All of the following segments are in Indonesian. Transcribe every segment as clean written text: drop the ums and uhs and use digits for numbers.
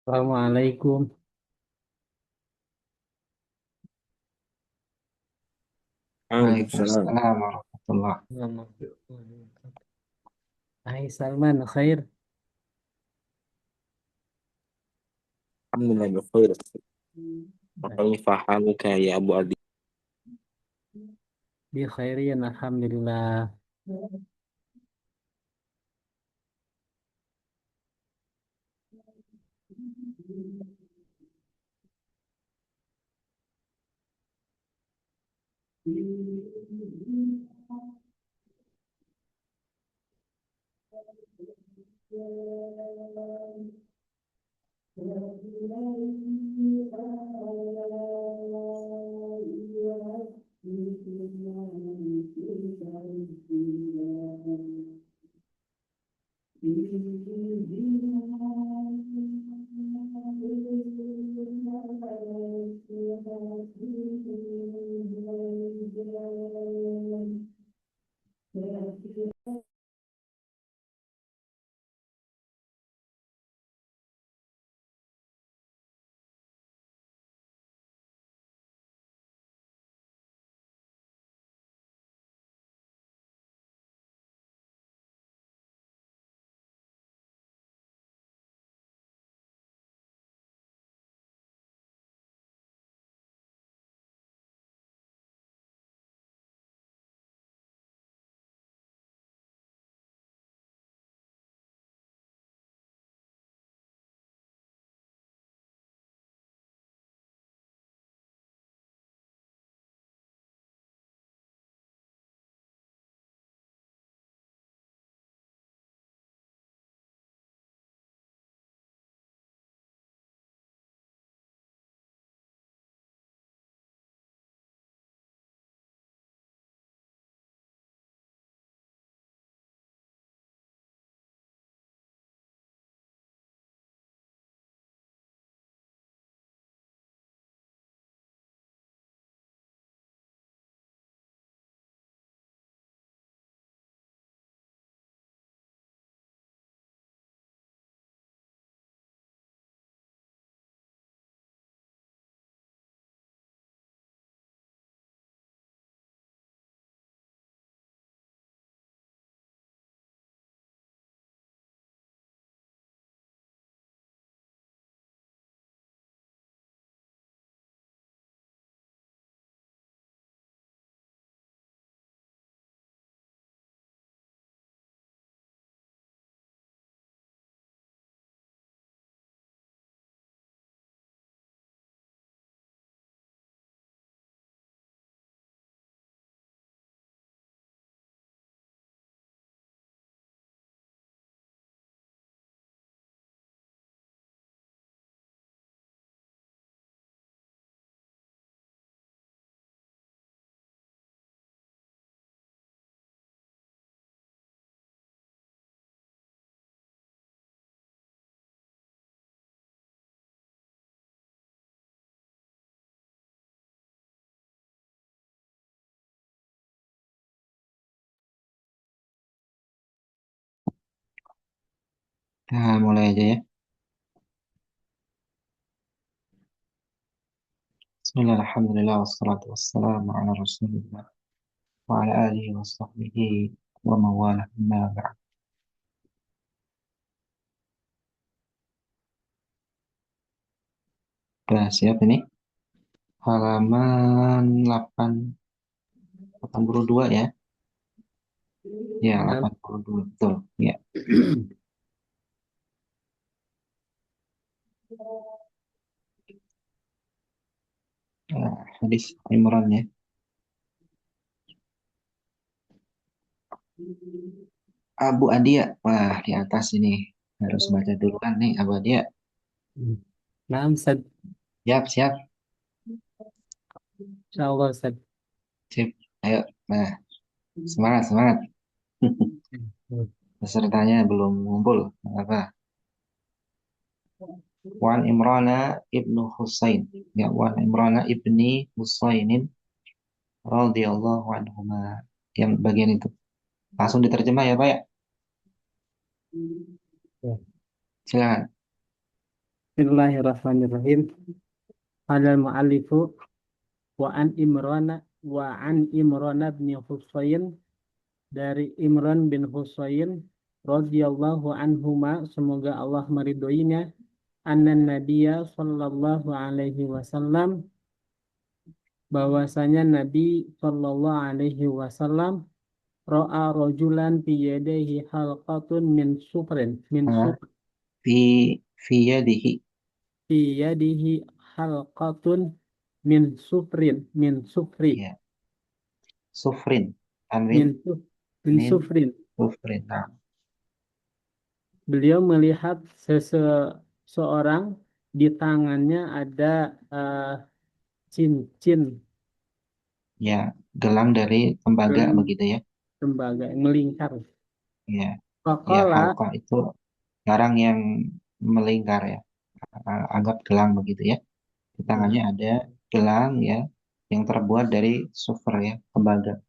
Assalamualaikum. Waalaikumsalam. Waalaikumsalam warahmatullah. Hai Salman, khair. Alhamdulillah bikhair. Kaifa haluka ya Abu Adi? Bi khairin, alhamdulillah. Nah, mulai aja ya. Bismillah, alhamdulillah, wassalatu wassalamu ala rasulillah wa ala alihi wa sahbihi wa mawala amma ba'd. Udah siap ini? Halaman 82 ya? Ya, Nah, 82, betul. Ya, hadis Imran ya. Abu Adia, wah di atas ini. Harus baca duluan nih, Abu Adia. nah, Ustaz. Siap, siap. Insyaallah, Ustaz. Sip. Ayo, nah, semangat, semangat. Pesertanya belum ngumpul, nggak apa. Wan Imrana ibnu Husain. Ya, Wan Imrana ibni Husainin radhiyallahu anhuma. Yang bagian itu. Langsung diterjemah ya, Pak ya? Ya. Silakan. Bismillahirrahmanirrahim. Halal mu'allifu wa an Imran bin Husayn, dari Imran bin Husayn radhiyallahu anhuma, semoga Allah meridhoinya, anna Nabiya sallallahu alaihi wasallam, bahwasanya Nabi sallallahu alaihi wasallam ra'a rajulan fi yadayhi halqatun min sufrin Ah, fi fi yadihi. fi yadihi halqatun min sufri Ya, sufrin. min Tanwin suf min min sufrin. sufrin. Nah, Beliau melihat seseorang di tangannya ada cincin ya, gelang dari tembaga gelang begitu ya. tembaga yang melingkar. Ya, ya Faqala, halqa itu barang yang melingkar ya. Anggap gelang begitu ya. Di tangannya ada gelang ya yang terbuat dari sufur ya, tembaga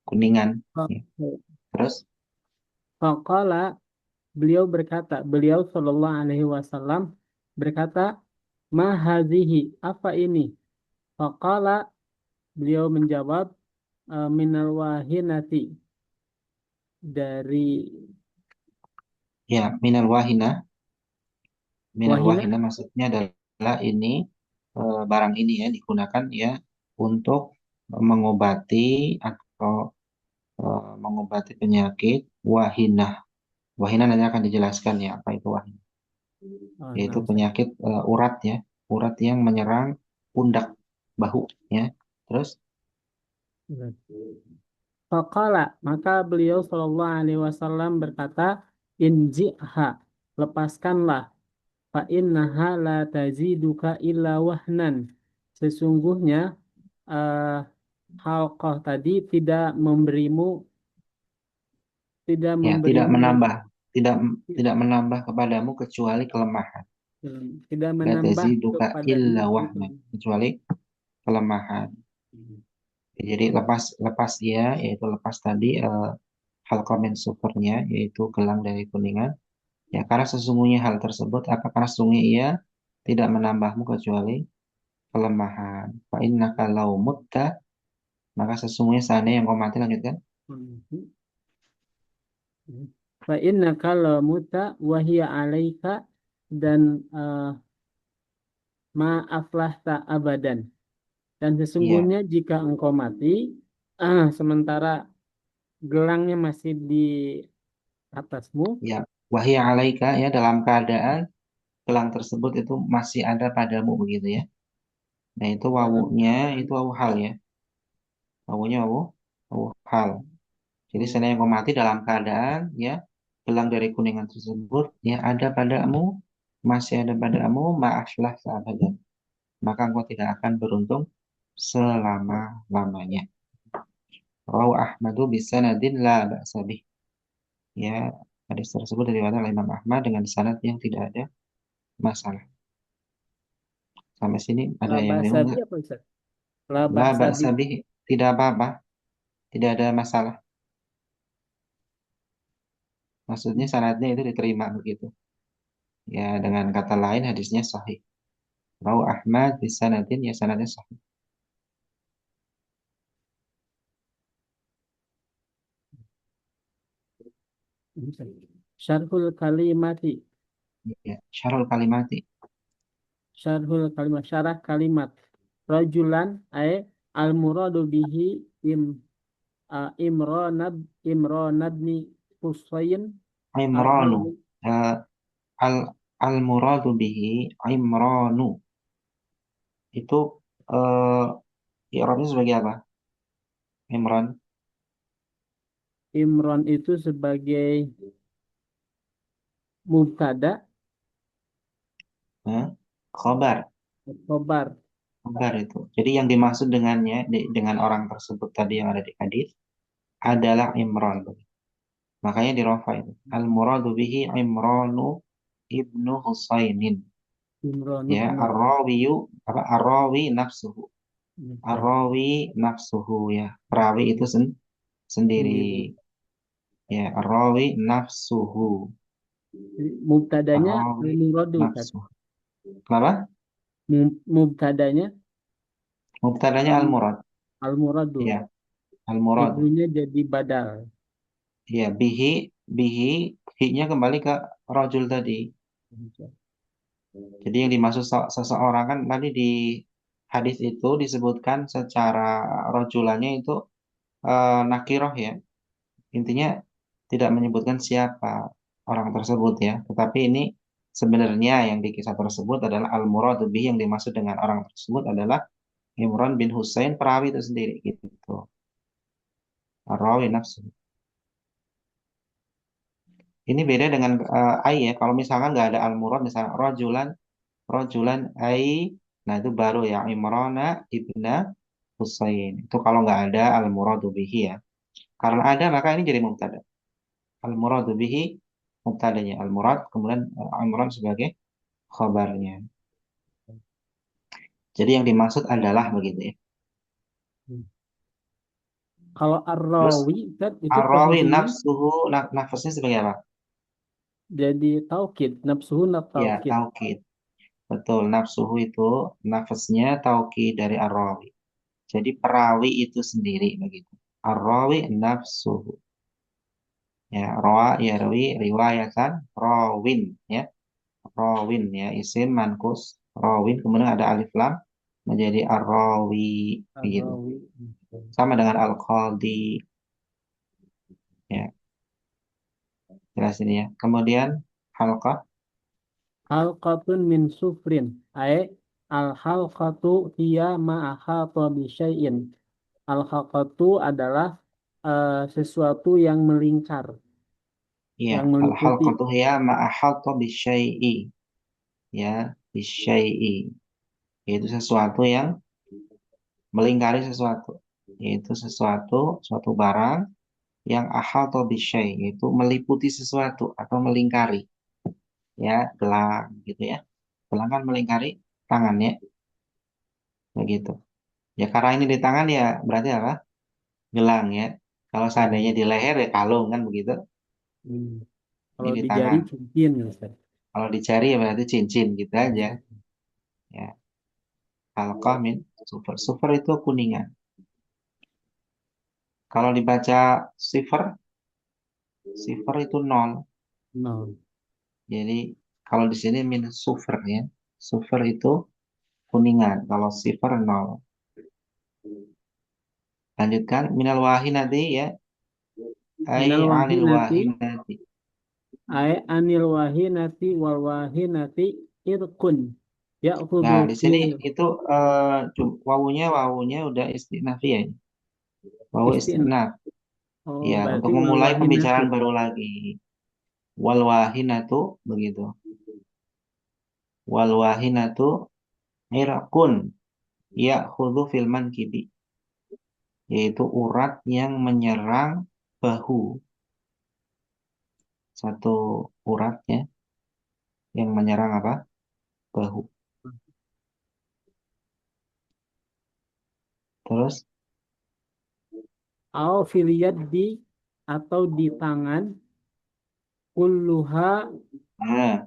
kuningan. Ya. Terus faqala, beliau Shallallahu Alaihi Wasallam berkata, ma hadhihi, apa ini? Faqala, beliau menjawab, minal wahinati, dari ya minal wahina. wahina maksudnya adalah ini barang ini ya digunakan ya untuk mengobati atau mengobati penyakit wahinah. Wahinah nanti akan dijelaskan ya apa itu wahinah. Oh, Yaitu nah, penyakit urat ya, urat yang menyerang pundak bahu ya. Terus Faqala, maka beliau Shallallahu Alaihi Wasallam berkata, inji'ha, lepaskanlah, fa innaha la taziduka illa wahnan. Sesungguhnya eh, halqah tadi tidak ya tidak memberimu menambah, tidak tidak menambah kepadamu kecuali kelemahan. tidak La menambah taziduka kepadamu illa itu. wahnan, kecuali kelemahan. Jadi lepas lepas dia yaitu lepas tadi halqa min sufurnya yaitu gelang dari kuningan. Ya, karena sesungguhnya hal tersebut, apa karena sesungguhnya ia tidak menambahmu kecuali kelemahan. Fa innaka law mutta, maka sesungguhnya seandainya yang kau mati, lanjutkan. Fa innaka lamuta wa hiya alaika, dan ma'aflahta abadan. Dan Iya, sesungguhnya jika engkau mati, sementara gelangnya masih di atasmu, ya. Wahia alaika ya dalam keadaan gelang tersebut itu masih ada padamu begitu ya. Nah itu dalam wawunya keadaan itu wawu hal ya. Wawunya wawu hal. Jadi seandainya kau mati dalam keadaan ya gelang dari kuningan tersebut ya ada padamu, masih ada padamu, maaflah seabadan. Maka engkau tidak akan beruntung selama-lamanya. Rawu Ahmadu bisanadin la ba'sa bih. Ya, hadis tersebut diriwayatkan oleh Imam Ahmad dengan sanad yang tidak ada masalah. Sampai sini ada yang laba bingung sabi nggak? apa Ustaz? Laba La sabi. ba'sa bih, tidak apa-apa, tidak ada masalah. Maksudnya sanadnya itu diterima begitu. Ya, dengan kata lain hadisnya sahih. Rawu Ahmad bisanadin ya sanadnya sahih. Syarhul kalimati. Ya, syarul kalimati. Syarah kalimat. Rajulan ay al muradu bihi im imronab imronabni Husayn Imranu. ar-rawi. Eh, al al muradu bihi Imranu. Itu eh i'rabnya sebagai apa? Imran. Imron itu sebagai mubtada, Eh, khobar. khobar. Khobar itu. Jadi yang dimaksud dengannya dengan orang tersebut tadi yang ada di hadis adalah Imran. Makanya di Rafa itu. Al muradu bihi Imranu ibnu Husainin. Imron Ya, ibnu arrawiyu apa arrawi nafsuhu. ya, Arrawi nafsuhu ya. Perawi itu sendiri. sendiri. Ya, arrawi nafsuhu. Mubtadanya Rawi al-muradu, Ustaz. nafsu. Kenapa? Mubtadanya Mubtadanya al- al-murad. al-muradu. Ya, al-murad. Ismunya jadi badal. Ya, bihi, hi-nya kembali ke rajul tadi. Jadi yang dimaksud seseorang kan tadi di hadis itu disebutkan secara rojulannya itu nakiroh ya. Intinya tidak menyebutkan siapa orang tersebut ya. Tetapi ini sebenarnya yang di kisah tersebut adalah al-muradu bihi, yang dimaksud dengan orang tersebut adalah Imran bin Husain perawi itu sendiri gitu. Rawi nafsu. Ini beda dengan ai ya. Kalau misalkan nggak ada al-murad, misalnya rojulan, rojulan ai, nah itu baru ya Imrana ibna Husain. Itu kalau nggak ada al-muradu bihi ya. Karena ada maka ini jadi mubtada. Al-muradu bihi mubtadanya al-murad, kemudian Imran sebagai khabarnya. Jadi yang dimaksud adalah begitu ya. Kalau Terus ar-rawi, Ustaz, itu arawi posisinya nafsuhu, nafasnya sebagai apa? jadi taukid, nafsuhu Ya, taukid. taukid. Betul, nafsuhu itu nafasnya taukid dari arawi. Jadi perawi itu sendiri begitu. Arawi nafsuhu. Ya, rawa yarwi riwayatan rawin ya. Rawin ya, isim mankus rawin, kemudian ada alif lam menjadi arrawi begitu. Ar-rawi. Sama dengan al-qadi ya. Jelas ini ya. Kemudian halqah. Halqatun min sufrin. Ay, al-halqatu hiya ma'ahata bisyai'in. Al-halqatu adalah sesuatu yang melingkar, Ya, yang meliputi. al-halqatu hiya ma ahatta bisyai'i. Ya, bisyai'i. Yaitu sesuatu yang melingkari sesuatu. Yaitu sesuatu, suatu barang yang ahatta bisyai, yaitu meliputi sesuatu atau melingkari. Ya, gelang gitu ya. Gelang kan melingkari tangannya begitu. Ya, karena ini di tangan ya berarti apa? Gelang ya. Kalau seandainya di leher ya kalung kan begitu. Hmm. Ini Kalau di di jari tangan. cincin, Ustaz. Kalau di jari ya berarti cincin gitu aja. Ya, alqah min super. Super itu kuningan. Kalau dibaca sifar, sifar itu nol. No. Jadi kalau di sini min super ya. Super itu kuningan. Kalau sifar nol. Lanjutkan minal wahinati ya. Ai Minal anil wahinati, wahinati. ay anil wahinati wal wahinati irkun. Ya'khudhu Nah, di sini fil itu wawunya udah istinaf ya. Wawu istinaf. istinaf. Oh, Ya, berarti untuk wal memulai wahinati. pembicaraan baru lagi. Wal wahinatu begitu. Wal wahinatu irqun ya'khudhu fil mankibi, yaitu urat yang menyerang bahu. Satu uratnya yang menyerang apa? Bahu. Terus, Au fil yaddi atau di tangan kulluha nah,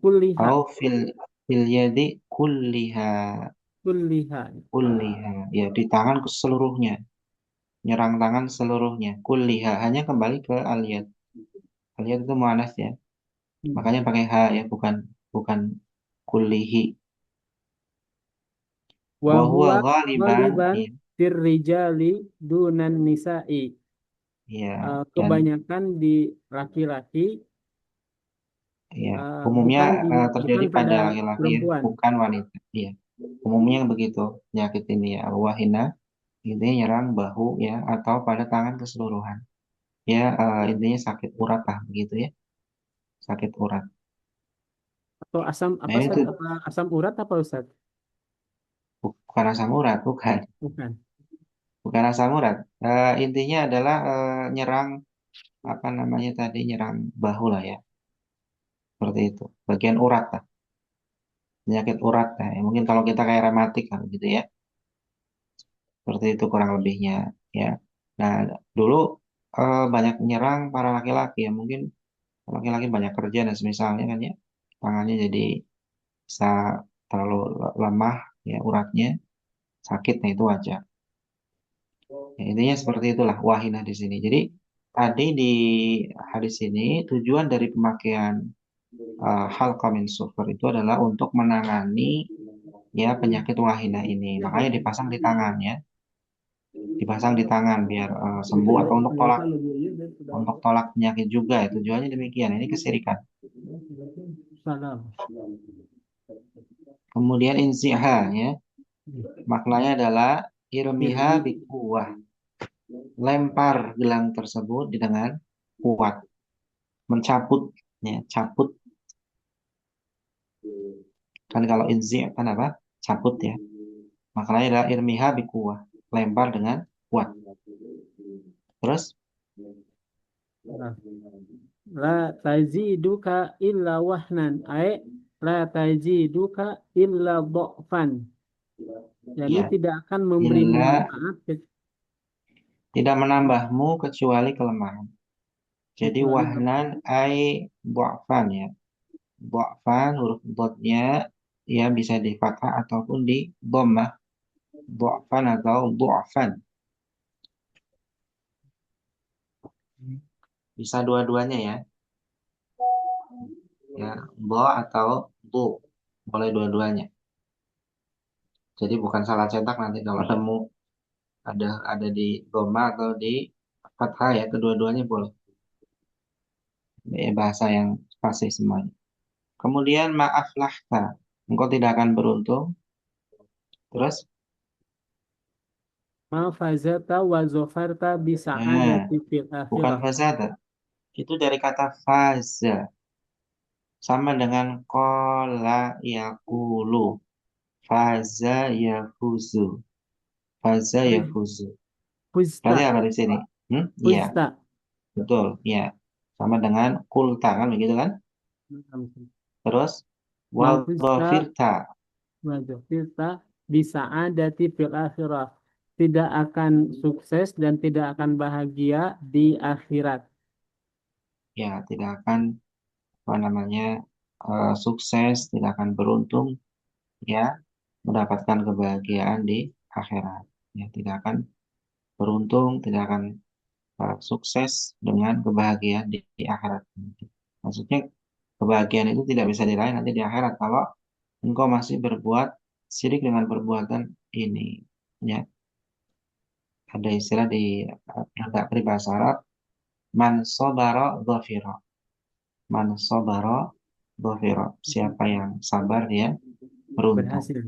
kulliha au fil yadi kulliha. kulliha. Kulliha. Ya, di tangan seluruhnya. Nyerang tangan seluruhnya. Kulliha. Hanya kembali ke al-yad. Al-yad itu muannas ya. Hmm. Makanya pakai ha ya, bukan bukan kullihi. Wa Wa huwa huwa ghaliban. ghaliban Iya, fir rijali dunan nisa'i. iya. Dan Kebanyakan di laki-laki, iya, umumnya terjadi bukan pada pada laki-laki ya, perempuan. bukan wanita. Iya, umumnya begitu penyakit ini ya. Wahina intinya nyerang bahu ya atau pada tangan keseluruhan. Ya, intinya sakit urat lah begitu ya, sakit urat. Atau asam Nah apa Ustaz? itu Apa asam urat apa Ustaz? bukan asam urat, bukan, Bukan. bukan asam urat. Intinya adalah nyerang apa namanya tadi, nyerang bahu lah ya, seperti itu. Bagian urat lah, penyakit urat lah. Ya, mungkin kalau kita kayak rematik kan gitu ya. Seperti itu kurang lebihnya ya. Nah, dulu banyak menyerang para laki-laki ya. Mungkin Laki-laki banyak kerja dan semisalnya kan ya, tangannya jadi bisa terlalu lemah, ya uratnya sakit, nah itu wajar. Ya, intinya seperti itulah wahinah di sini. Jadi tadi di hadis ini tujuan dari pemakaian halqa min sufur itu adalah untuk menangani ya penyakit wahinah ini. Makanya dipasang di tangan ya, dipasang di tangan biar sembuh atau untuk tolak penyakit juga ya. Tujuannya demikian. Ini kesirikan. Salam. Kemudian inziha ya, maknanya adalah irmiha bikuwah. Lempar gelang tersebut dengan kuat, mencabut ya, cabut. Kan kalau inzi kan apa? Cabut ya. Maknanya adalah irmiha bikuwah, lempar dengan kuat. Terus La taziduka illa wahnan. La taziduka illa dha'fan. Jadi ya, tidak akan memberimu illa manfaat tidak menambahmu kecuali kelemahan. Jadi kecuali wahnan ai du'afan ya. Du'afan huruf dotnya ya bisa di fathah ataupun di dhammah. Du'afan atau du'afan. Bisa dua-duanya ya. Ya, bo atau bu. Boleh dua-duanya. Jadi bukan salah cetak nanti kalau nemu ada di dhammah atau di fathah ya, kedua-duanya boleh. Ya, bahasa yang fasih semuanya. Kemudian ma'aflahta. Engkau tidak akan beruntung. Terus ma fazata wa zafarta bi nah, sa'adati fil bukan akhirah. fazada. Itu dari kata faza. Sama dengan kola yakulu. Faza yafuzu. Faza yafuzu. Fuzta, Berarti apa di sini? Iya, fuzta. betul. Iya. Sama dengan kulta kan begitu kan? Terus Ma fuzta wadhafirta. wa zafarta bi sa'adati fil akhirah. Tidak akan sukses dan tidak akan bahagia di akhirat. Ya, tidak akan apa namanya sukses, tidak akan beruntung ya mendapatkan kebahagiaan di akhirat. Ya, tidak akan beruntung, tidak akan sukses dengan kebahagiaan di akhirat. Maksudnya kebahagiaan itu tidak bisa diraih nanti di akhirat kalau engkau masih berbuat syirik dengan perbuatan ini. Ya, ada istilah di peribahasa Arab, man sabara dhafira. Man sabara dhafira. Siapa yang sabar dia beruntung. Berhasil.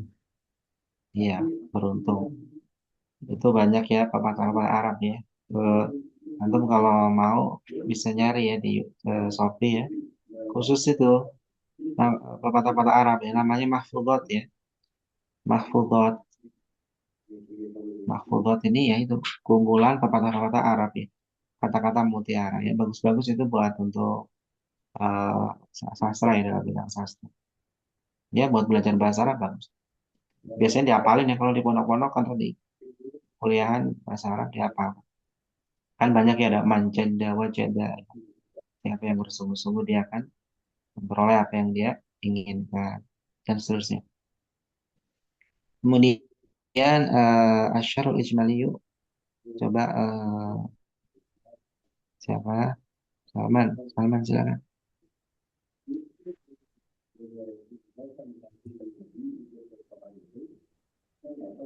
Iya, beruntung. Itu banyak ya pepatah-pepatah Arab ya. Antum kalau mau bisa nyari ya di Shopee ya. Khusus itu pepatah-pepatah Arab ya namanya mahfudot ya. Mahfudot. Mahfudot ini ya itu kumpulan pepatah-pepatah Arab ya. Kata-kata mutiara ya. Bagus-bagus itu buat untuk eh, sastra ya dalam bidang sastra. Ya buat belajar bahasa Arab bagus. Biasanya dihafalin ya kalau di pondok-pondok kan di kuliahan bahasa Arab dihafal. Kan banyak ya ada manjada, wajada. Siapa yang bersungguh-sungguh dia akan memperoleh apa yang dia inginkan dan seterusnya. Kemudian asyarul ijmaliyu coba siapa? Salman, Salman silakan.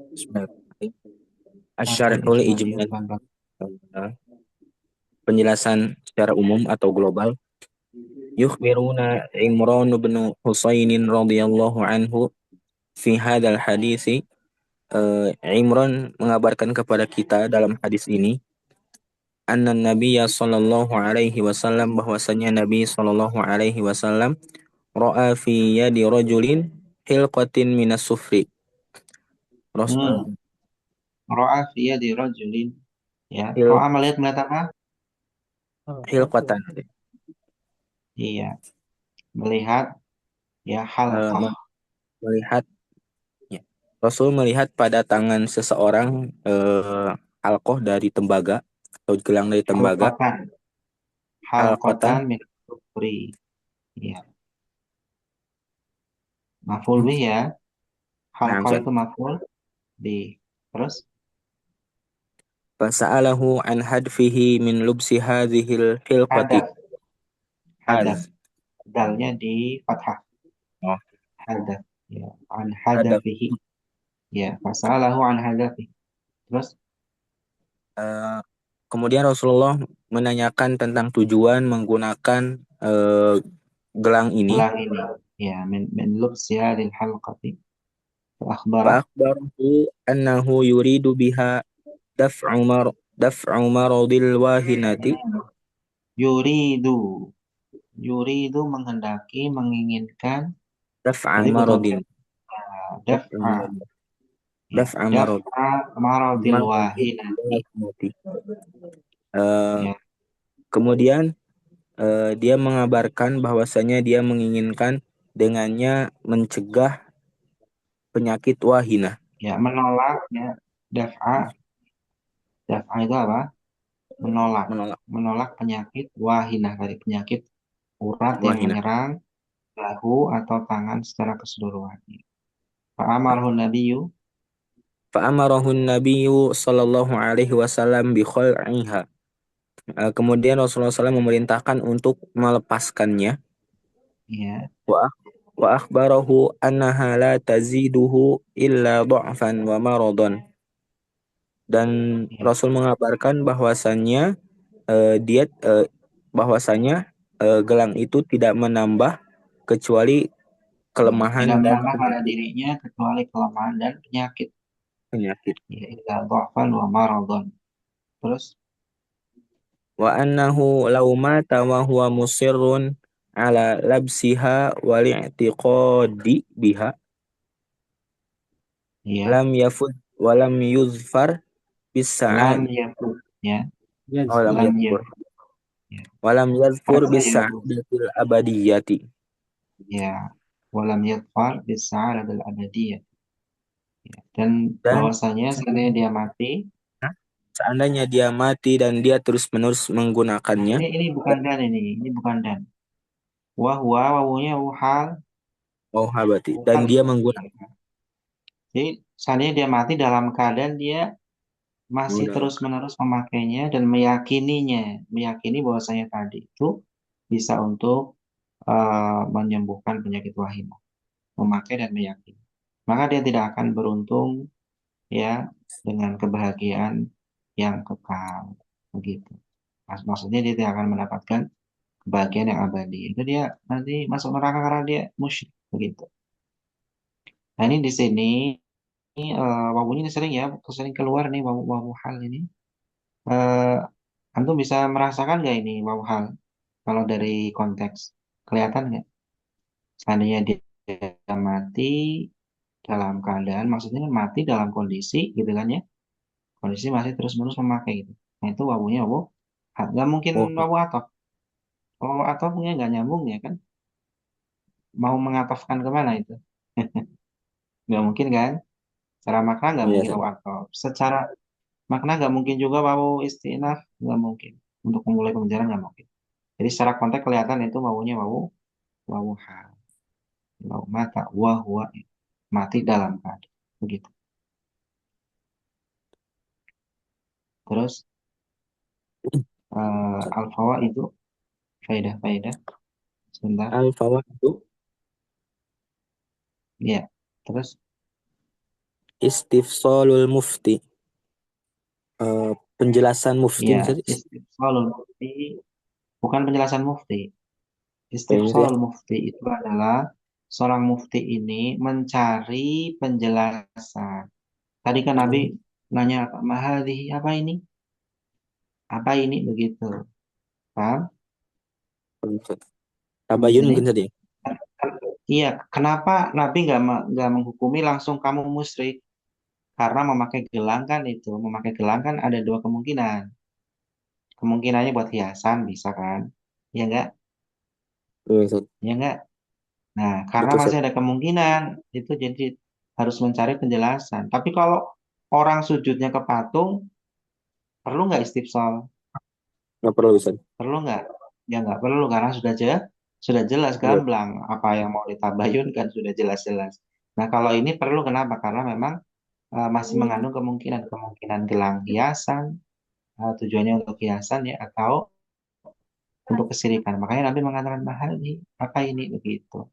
Bismillahirrahmanirrahim. Syarhul Asyarhul ijmaliyu ijmal, pelan-pelan. penjelasan secara umum atau global. Yukhbiruna Imran bin Husainin radhiyallahu anhu fi hadzal hadisi. Imran mengabarkan kepada kita dalam hadis ini anna Nabiya sallallahu alaihi wasallam, bahwasanya Nabi sallallahu alaihi wasallam ra'a fi yadi rajulin hilqatin minas sufri. Hmm. Ro'a fi yadi rajulin ya. Hil, Ro'a melihat apa? hilqatan, Iya, melihat ya eh, halqah. melihat, ya. Rasul melihat pada tangan seseorang dari tembaga atau gelang dari tembaga, Halqatan. halqatan Halqatan min syukri. Ya, maf'ul bih ya. Nah, Halqa Ustaz. itu maf'ul bih. Terus Fasa'alahu an hadfihi min lubsi hadhil hilqati. hadaf, hadaf. Haz. Dalnya di fathah. Oh, Hadaf. Ya, an hadaf. hadafihi. Ya, fasalahu an hadafihi. Terus Eh, kemudian Rasulullah menanyakan tentang tujuan menggunakan gelang ini. gelang ini. Ya, min lubsiha lil halqati. Akhbarah. Fa'akhbarahu annahu yuridu biha daf'u maradil wahinati. Yuridu. Yuridu menghendaki, menginginkan. Daf'a Berarti betul. maradin. Daf'a Daf'a. marad. Ya, Daf'a marad. daf'a maradil Maradil wahinati. wahinati. Eh, Ya, kemudian dia mengabarkan bahwasanya dia menginginkan dengannya mencegah penyakit wahinah. ya menolak ya. Daf'a. Daf'a itu apa? Menolak. Menolak Menolak penyakit wahinah dari penyakit urat yang wahinah. menyerang bahu atau tangan secara keseluruhan. Fa'amarhu nabiyyu. Fa'amarahu Nabiyyu sallallahu alaihi wasallam bi khal'iha. Kemudian Rasulullah SAW memerintahkan untuk melepaskannya. Ya, Wa wa akhbarahu annaha la taziduhu illa dha'fan wa maradan. Dan ya. Rasul mengabarkan bahwasannya dia bahwasanya gelang itu tidak menambah kecuali Ya, tidak kelemahan dan menambah pada dirinya kecuali kelemahan dan penyakit. penyakit. Ya, illa dha'fan wa maradhan. Terus Wa annahu law mata wa huwa musirrun ala labsiha wal i'tiqadi biha ya, lam yafud wa lam yuzfar bis lam sa'ad yakun ya, oh lam lam yadhkur yakun ya. wa lam yadhkur bis Fasiluhu sa'adatil abadiyati. ya, walam yadfar bis sa'adatil abadiyah. Ya. Dan Dan bahwasanya seandainya dia mati, seandainya dia mati dan dia terus-menerus menggunakannya, ini bukan dan ini bukan dan. Wahwa wawunya wuhal, oh habati, dan wuhal. dia menggunakan Jadi seandainya dia mati dalam keadaan dia masih terus-menerus memakainya dan meyakininya, meyakini bahwasanya tadi itu bisa untuk menyembuhkan penyakit wahinah, memakai dan meyakini. Maka dia tidak akan beruntung ya dengan kebahagiaan yang kekal, begitu. Maksudnya dia tidak akan mendapatkan kebahagiaan yang abadi. Itu dia nanti masuk neraka karena dia musyrik, begitu. Nah ini di sini wawunya ini sering ya, sering keluar nih wawu hal ini. Eh, Antum bisa merasakan nggak ini wawu hal? Kalau dari konteks kelihatan nggak? Seandainya dia mati dalam keadaan, maksudnya kan mati dalam kondisi gitu kan ya, kondisi masih terus-menerus memakai gitu. Nah itu wawunya wawu hal. Nggak mungkin oh wawu atof. Kalau wawu atof punya nggak nyambung ya kan? Mau mengatofkan kemana itu? Nggak mungkin kan? Secara makna nggak iya mungkin San. wawu atof. Secara makna nggak mungkin juga wawu istinaf, nggak mungkin. Untuk memulai pembicaraan nggak mungkin. Jadi secara konteks kelihatan itu wawunya wawu hal. Wawu mata wahwa mati dalam keadaan begitu. Terus al-fawa itu faedah-faedah sebentar. Al fawaidu Ya. Terus istifsalul mufti. Penjelasan mufti ya misalnya istifsalul mufti bukan penjelasan mufti. ya. Istifsalul mufti itu adalah seorang mufti ini mencari penjelasan. Tadi kan Nabi Oh, nanya apa mahadhi apa ini? Apa ini begitu? Paham? Di Tabayun sini? mungkin saja. Iya, kenapa Nabi nggak menghukumi langsung kamu musyrik? Karena memakai gelang kan itu, memakai gelang kan ada dua kemungkinan. Kemungkinannya buat hiasan bisa kan? Ya enggak? Iya, Ustaz. Ya enggak? Nah, karena Betul, masih Ustaz. ada kemungkinan itu jadi harus mencari penjelasan. Tapi kalau orang sujudnya ke patung, perlu nggak istifsal? Nggak perlu, Ustaz. Perlu nggak? Ya nggak perlu karena sudah jelas. Sudah jelas Iya. gamblang apa yang mau ditabayun kan sudah jelas-jelas. Nah, kalau ini perlu kenapa? Karena memang masih mengandung kemungkinan gelang hiasan, tujuannya untuk hiasan ya atau untuk kesirikan. Makanya Nabi mengatakan mahal nih, apa ini begitu.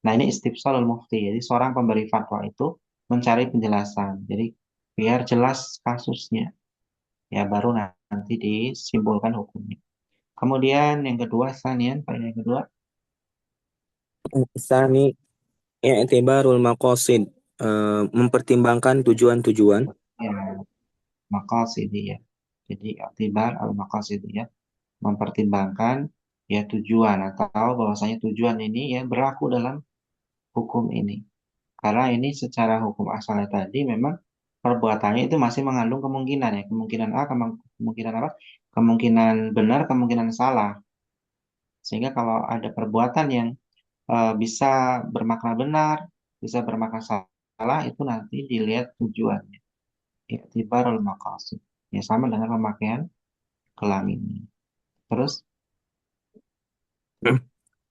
Nah, ini istifsalul mufti. Jadi seorang pemberi fatwa itu mencari penjelasan. Jadi biar jelas kasusnya, ya baru nanti disimpulkan hukumnya. Kemudian yang kedua, Sanian, poin yang kedua, Sani i'tibarul maqasid, mempertimbangkan tujuan-tujuan. ya maqasidiyah. Jadi aktibar al maqasidiyah mempertimbangkan ya tujuan atau bahwasanya tujuan ini ya berlaku dalam hukum ini. Karena ini secara hukum asalnya tadi memang perbuatannya itu masih mengandung kemungkinan ya. Kemungkinan A, kemungkinan apa? Kemungkinan benar, kemungkinan salah. Sehingga kalau ada perbuatan yang bisa bermakna benar, bisa bermakna salah, itu nanti dilihat tujuannya. I'tibarul maqasid. Ya sama dengan pemakaian gelang ini. Terus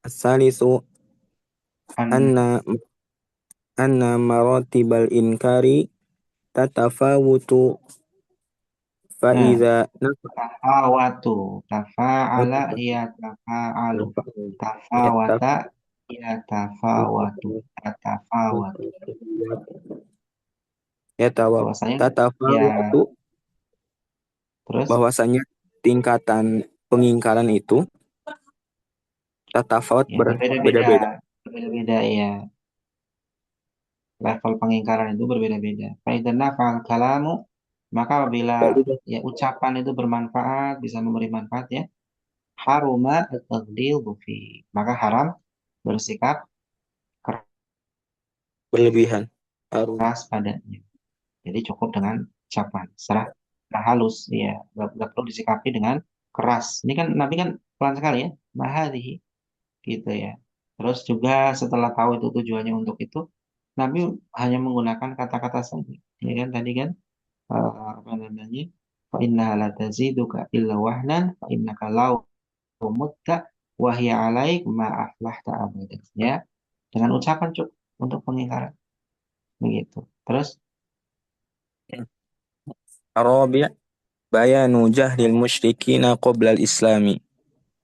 Salisu an anna anna maratibal inkari tatafawutu fa nah, iza tafawatu, tafa'ala ya tafa'alu, tafawata ya tafawatu, tafawatu. ya tawa Bahwasanya ya tatafawutu, terus bahwasanya tingkatan pengingkaran itu tatafawut ya berbeda-beda, berbeda-beda. berbeda-beda ya. Level pengingkaran itu berbeda-beda. Faidanna fa'al kalamu, maka apabila ya ucapan itu bermanfaat, bisa memberi manfaat ya, haruma at-taghdil fi. Maka haram bersikap Berlebihan. Harum. keras padanya. Jadi cukup dengan ucapan, secara halus, ya, nggak perlu disikapi dengan keras. Ini kan Nabi kan pelan sekali ya, mahadihi, gitu ya. Terus juga setelah tahu itu tujuannya untuk itu, Nabi hanya menggunakan kata-kata saja. Ya kan tadi kan apa namanya? Fa inna la taziduka illa wahnan fa innaka law mutta wa hiya alaik ma aflahta abadan. Ya, dengan ucapan cukup untuk pengingkaran begitu. Terus Arabi' bayanu jahlil musyrikina qoblal islami.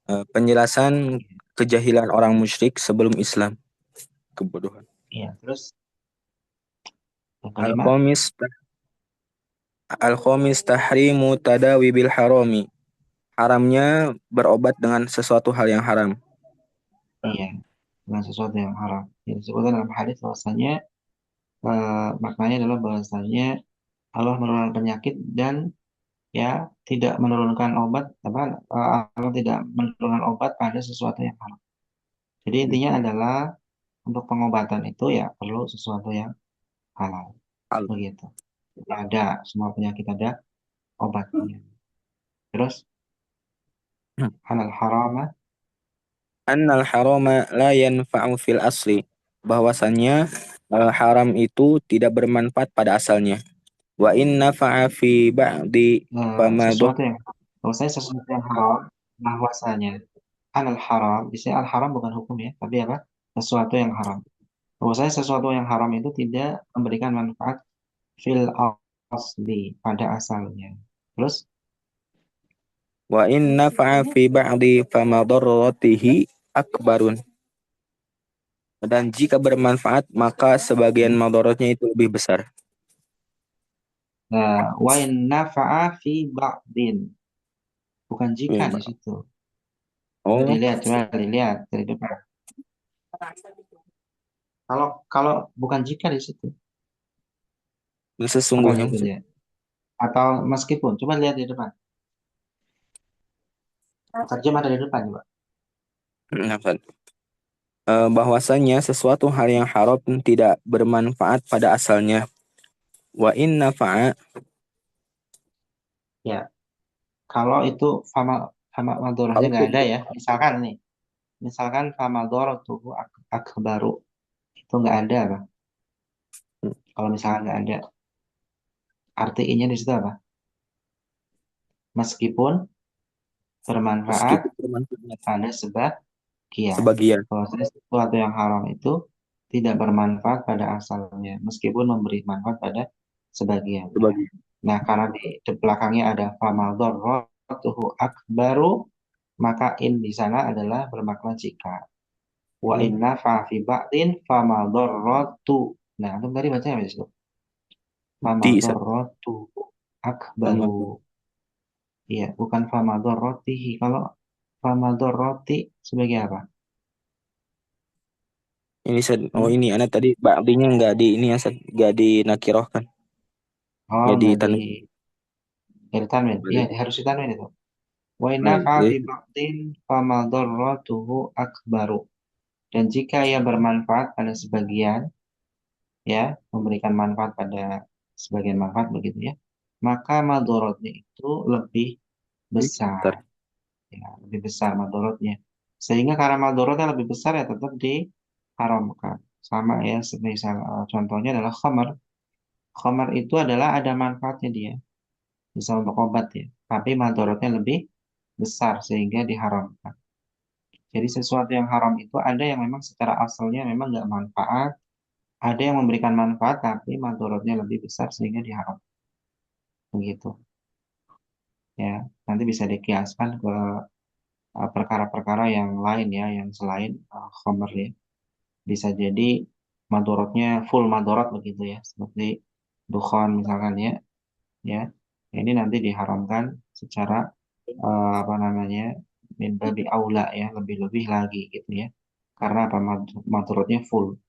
Penjelasan kejahilan orang musyrik sebelum Islam. Kebodohan. ya, terus yang kelima, Al-Khamis Al-Khamis tahrimu tadawi bil harami. Haramnya berobat dengan sesuatu hal yang haram. iya, dengan sesuatu yang haram. Yang disebutkan dalam hadis bahwasanya maknanya adalah bahwasanya Allah menurunkan penyakit dan ya tidak menurunkan obat apa Allah tidak menurunkan obat pada sesuatu yang haram. Jadi intinya adalah untuk pengobatan itu ya perlu sesuatu yang halal Al- begitu. Tidak ada semua penyakit ada obatnya. Terus halal harama Annal harama la yanfa'u fil asli. Bahwasannya haram itu tidak bermanfaat pada asalnya. Wa inna fa'a fi ba'di famadoh. sesuatu yang bahwasanya sesuatu yang haram bahwasanya halal haram bisa al haram bukan hukum ya tapi apa sesuatu yang haram bahwasanya sesuatu yang haram itu tidak memberikan manfaat fil asli pada asalnya. Terus Wa inna fa'a fi ba'di famadarratihi akbarun. Dan jika bermanfaat, maka sebagian madaratnya itu lebih besar. wa in nafa'a fi ba'din bukan jika di Iya. situ. Oh, Coba dilihat dari depan. Kalau kalau bukan jika di situ, apa di sesungguhnya situ maksudnya. dia? Atau meskipun, coba lihat di depan. Terjemah dari depan coba. Apa? Bahwasanya sesuatu hal yang haram tidak bermanfaat pada asalnya. Wa inna fa'a Ya, kalau itu fama madorahnya kalau nggak ada ya. Misalkan nih, misalkan fama tuh akbaru itu nggak ada apa? Kalau misalkan nggak ada, artinya di situ apa? Meskipun bermanfaat meskipun bermanfaat pada sebab kias. Sebagian. Bahwasanya sesuatu yang haram itu tidak bermanfaat pada asalnya, meskipun memberi manfaat pada sebagian. Sebagian. Nah, karena di belakangnya ada famal darratuhu akbaru, maka in di sana adalah bermakna jika. Wa inna fa fi ba'din famal darratu. Nah, antum tadi baca apa di situ? Famal Di darratu sama akbaru. Iya, bukan famal darratihi. Kalau famal darrati sebagai apa? ini oh Hmm? ini anak tadi ba'dinya nggak di ini ya nggak dinakirohkan, Oh, nggak di nggak di tanwin. dari tanwin. Iya, Balik. harus ditanwin itu. Wa inna fa Jadi fi ba'din famal darratuhu akbaru. Dan jika ia bermanfaat pada sebagian, ya, memberikan manfaat pada sebagian manfaat begitu ya, maka madorotnya itu lebih besar, bentar. ya, lebih besar madorotnya. Sehingga karena madorotnya lebih besar ya tetap diharamkan. Sama ya, semisal contohnya adalah khamar. Khamar itu adalah ada manfaatnya dia, bisa untuk obat ya, tapi madorotnya lebih besar sehingga diharamkan. Jadi sesuatu yang haram itu ada yang memang secara asalnya memang nggak manfaat, ada yang memberikan manfaat tapi madorotnya lebih besar sehingga diharamkan. Begitu ya. Nanti bisa dikiaskan ke perkara-perkara yang lain ya, yang selain khamr ya. Bisa jadi madorotnya full madorot begitu ya, seperti dukhon misalkan ya. Ya, ini nanti diharamkan secara apa namanya, min babi aula ya, lebih-lebih lagi gitu ya. Karena apa? Madorotnya full.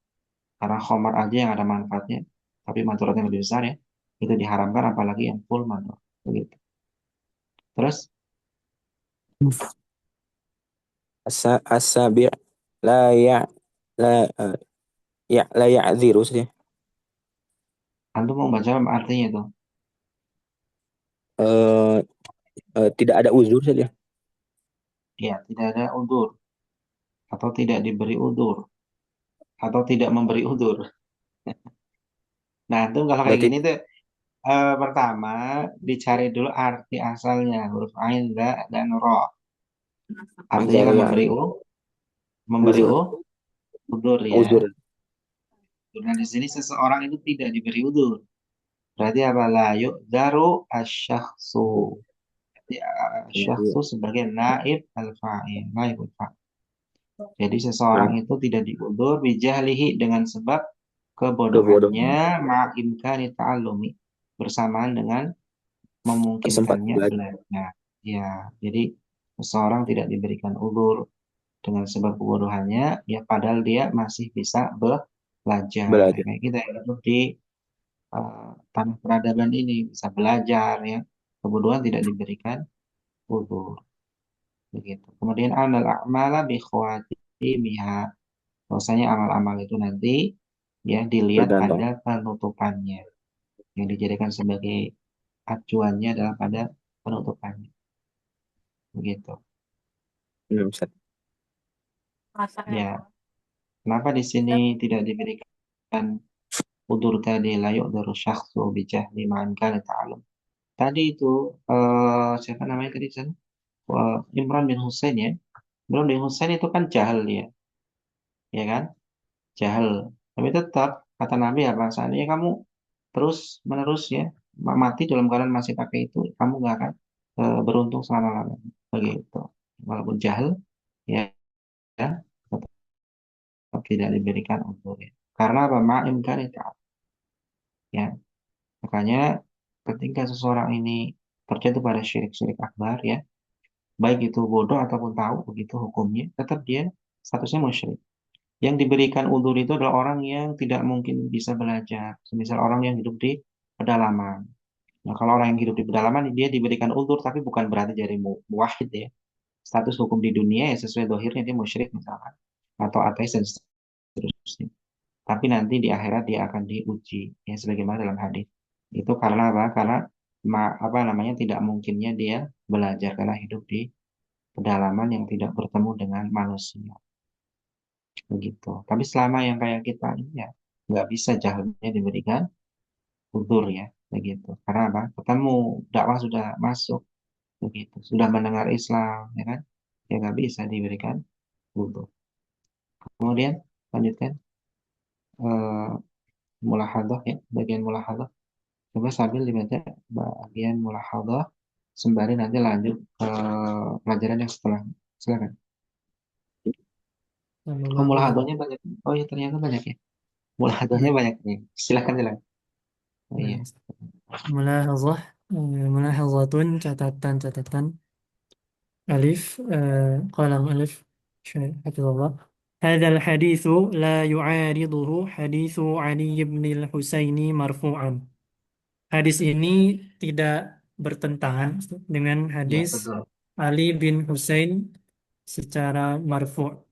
Karena khamar aja yang ada manfaatnya, tapi madorotnya lebih besar ya. Itu diharamkan apalagi yang full madorot. Begitu. Terus Asabi la ya la la ya'dziru saja. antum mau baca apa artinya itu? Eh, tidak ada uzur saja. Ya, tidak ada udur atau tidak diberi udur atau tidak memberi udur. Nah, itu kalau kayak Berarti gini tuh pertama dicari dulu arti asalnya huruf ain, za, dan ro. Artinya kan ya memberi uzur, udur ya. uzur. Nah, di sini seseorang itu tidak diberi udur. Berarti apa? La yu'daru asyakhsu. Jadi asyakhsu sebagai naib al-fa'il. Naib al-fa'il. Jadi seseorang Nah, itu tidak diudur bijahlihi dengan sebab kebodohannya kebodohan ma'imkani ta'allumi bersamaan dengan sempat memungkinkannya belajar belajar. Ya, jadi seseorang tidak diberikan udur dengan sebab kebodohannya, ya padahal dia masih bisa belajar. belajar Kayak kita yang hidup di tanah peradaban ini bisa belajar ya. Kebodohan tidak diberikan udur. Begitu. Kemudian amal a'mala bi khawatimiha. Bahwasanya amal-amal itu nanti ya dilihat pada bergantung. penutupannya. Yang dijadikan sebagai acuannya adalah pada penutupannya. Begitu. Ustaz. Ya, kenapa di sini tidak diberikan udur tadi layuk dari syakhsu bijahli ma'an kana ta'alum. Tadi itu siapa namanya tadi di sana? Imran bin Husain ya. Imran bin Husain itu kan jahil dia, ya kan? Jahil. Tapi tetap kata Nabi apa? Seandainya kamu terus menerus ya mati dalam keadaan masih pakai itu, kamu nggak akan beruntung selama-lamanya. Begitu. Walaupun jahil, ya, ya, tetap tidak diberikan udur ya. Karena apa? Ma'im kan itu. Ya, makanya ketika seseorang ini terjatuh pada syirik-syirik akbar ya, baik itu bodoh ataupun tahu begitu hukumnya, tetap dia statusnya musyrik. Yang diberikan udzur itu adalah orang yang tidak mungkin bisa belajar. Semisal orang yang hidup di pedalaman. Nah, kalau orang yang hidup di pedalaman, dia diberikan udzur, tapi bukan berarti jadi muwahhid ya. Status hukum di dunia ya sesuai dohirnya dia musyrik misalkan. Atau ateis dan seterusnya. Tapi nanti di akhirat dia akan diuji. Ya, sebagaimana dalam hadis. Itu karena apa? Karena apa namanya tidak mungkinnya dia belajar karena hidup di pedalaman yang tidak bertemu dengan manusia. Begitu. Tapi selama yang kayak kita ini ya nggak bisa jahilnya diberikan udzur ya, begitu. Karena apa? Ketemu dakwah sudah masuk, begitu. Sudah mendengar Islam, ya kan? Ya nggak bisa diberikan wudhu. Kemudian lanjutkan eh mulahadhah ya, bagian mulahadhah. Coba sambil dibaca bagian mulahadhah sembari nanti lanjut ke pelajaran yang setelah. Silakan. Oh, Sallallahu mulahadhahnya banyak. Oh iya ternyata banyak ya. Mulahadhahnya alaihi banyak nih. Silakan silakan. Oh iya. wasallam. Mulahazah, mulahazatun, catatan-catatan. Alif, qalam alif, hafizallah. هذا الحديث لا يعارضه حديث علي بن الحسين مرفوعا. Hadis ini tidak bertentangan dengan Ya, hadis betul. Ali bin Husain secara marfu'.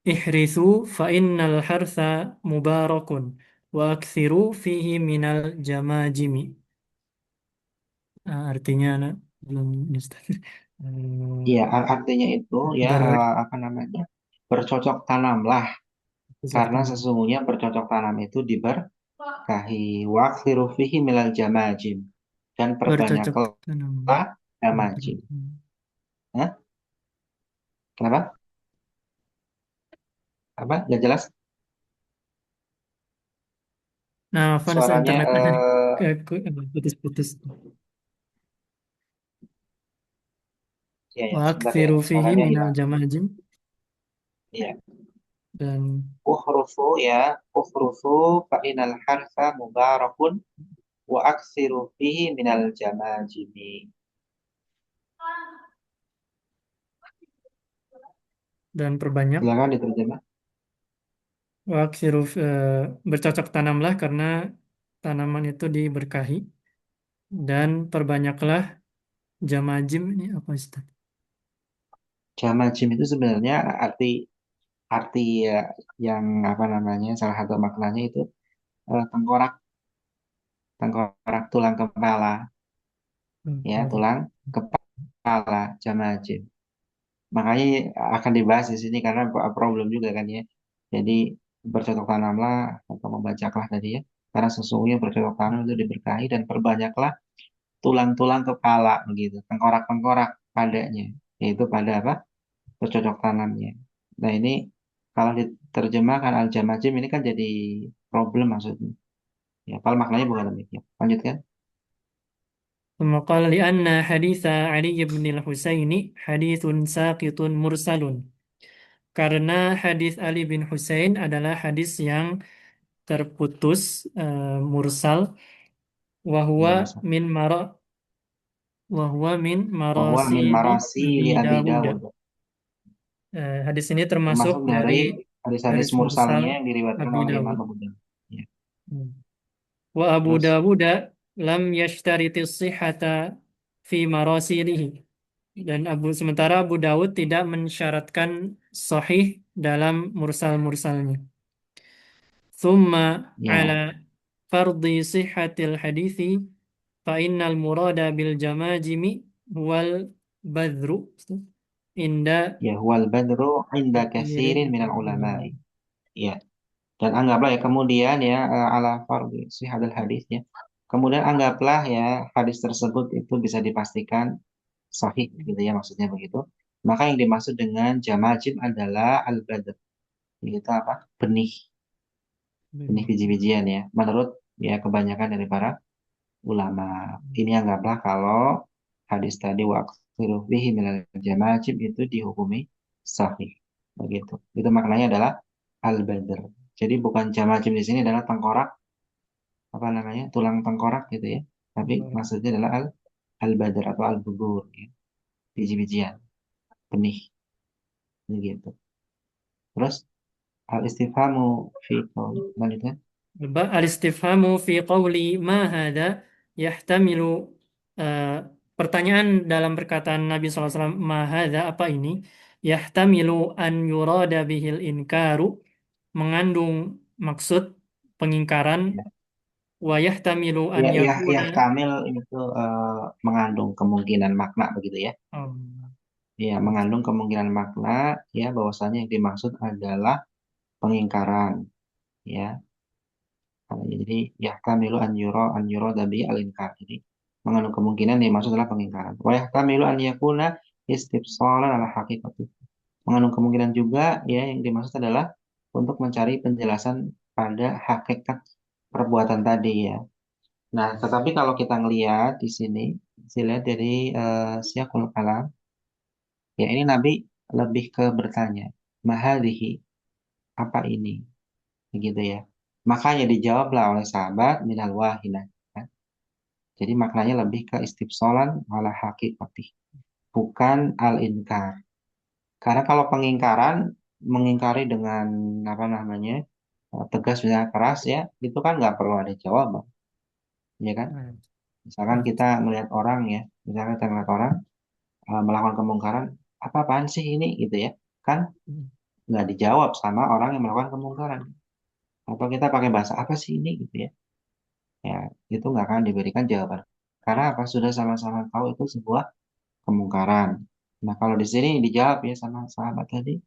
Ihrithu fa innal hartha mubarakun wa akthiru fihi minal jamajimi. Artinya belum Ustaz. Iya, artinya itu ya Ber apa namanya? Bercocok tanamlah karena sesungguhnya bercocok tanam itu diberkahi. Waksiru fihi milal jamajim dan bercocok perbanyaklah tanam. jamajim. Hah? Kenapa? Apa? Nggak jelas? Nah, Fans Suaranya internet putus-putus. ya ya Wa sebentar ya. akthiru fihi Suaranya minal hilang. jamajim Iya. dan Ukhrufu ya, ukhrufu fa inal harfa mubarakun wa aksiru fihi minal jamajimi. perbanyak. Silakan diterjemah. Waksiru bercocok tanamlah karena tanaman itu diberkahi dan perbanyaklah jamajim ini apa Ustaz? Jamajim itu sebenarnya arti arti ya, yang apa namanya salah satu maknanya itu tengkorak tengkorak tulang kepala ya Oh, tulang kepala jamajim. Makanya akan dibahas di sini karena problem juga kan ya. Jadi bercocok tanamlah atau membacalah tadi ya. Karena sesungguhnya bercocok tanam itu diberkahi dan perbanyaklah tulang-tulang kepala begitu, tengkorak-tengkorak padanya, yaitu pada apa? Bercocok tanamnya. Nah ini kalau diterjemahkan al-jamajim ini kan jadi problem maksudnya. Ya, kalau maknanya bukan demikian. Lanjutkan. ثم قال لأن حديث علي بن الحسين حديث ساقط مرسل. Karena hadis Ali bin Husain adalah hadis yang terputus, mursal, Ya, wahwa masa. min mara wahwa min Bahwa min marasili marasi Abi li Abi Dawud. Dawud. Hadis ini termasuk Termasuk dari dari hadis-hadis hadis mursal mursalnya yang diriwayatkan Abi oleh Imam Dawud. Abu Dawud. Ya. Hmm. Wa Abu Terus, Dawud lam yashtariti sihhata fi marasilihi. Dan sementara Abu Dawud tidak mensyaratkan sahih dalam mursal-mursalnya. Thumma ala ya, fardi sihhatil hadithi fa innal murada bil jamajimi huwal badru inda ya huwal badru inda kathirin katsirin minal minal ulama. ulama. Ya. Dan anggaplah ya kemudian ya ala fardhi sihhatil hadis ya. Kemudian anggaplah ya hadis tersebut itu bisa dipastikan sahih gitu ya maksudnya begitu. Maka yang dimaksud dengan jamajim adalah al-badr. Itu apa? Benih, benih biji-bijian ya. Menurut ya kebanyakan dari para ulama. Ini anggaplah kalau hadis tadi waqtiru fihi minal jamajim itu dihukumi sahih. Begitu. Itu maknanya adalah al-badr. Jadi bukan jamajim di sini adalah tengkorak apa namanya? Tulang tengkorak gitu ya. Tapi maksudnya adalah al-badr atau al-bubur ya. Biji-bijian, benih begitu. Terus al-istifhamu fi qauli. Lanjutkan. Al-istifhamu fi qawli ma hadha yahtamilu, eh, pertanyaan dalam perkataan Nabi SAW, ma hadha apa ini, yahtamilu an yurada bihil inkaru, mengandung maksud pengingkaran, wa yahtamilu an Ya yakuna tamil itu mengandung kemungkinan makna begitu ya. um, Ya, mengandung kemungkinan makna ya bahwasanya yang dimaksud adalah pengingkaran ya. Jadi yahtamilu an yuro dabi al inkar. Jadi mengandung kemungkinan yang dimaksud adalah pengingkaran. Wa yahtamilu an yakuna istifsalan ala haqiqati. mengandung kemungkinan juga ya yang dimaksud adalah untuk mencari penjelasan pada hakikat perbuatan tadi ya. Nah, tetapi kalau kita ngelihat di sini, saya lihat dari Syiaqul Kalam, ya ini Nabi lebih ke bertanya, mahalihi, apa ini? Begitu ya. Makanya dijawablah oleh sahabat minal wahinah. Ya. Jadi maknanya lebih ke istifsolan ala hakikati, bukan al-inkar. Karena kalau pengingkaran, mengingkari dengan apa namanya, tegas dan keras ya, itu kan nggak perlu ada jawaban, ya kan? Nah, Misalkan nah, kita melihat orang ya, misalkan kita melihat orang melakukan kemungkaran, apa-apaan sih ini gitu ya, kan nggak dijawab sama orang yang melakukan kemungkaran. Atau kita pakai bahasa apa sih ini gitu ya, ya itu nggak akan diberikan jawaban. Karena apa? Sudah sama-sama tahu itu sebuah kemungkaran. Nah kalau di sini dijawab ya sama sahabat tadi,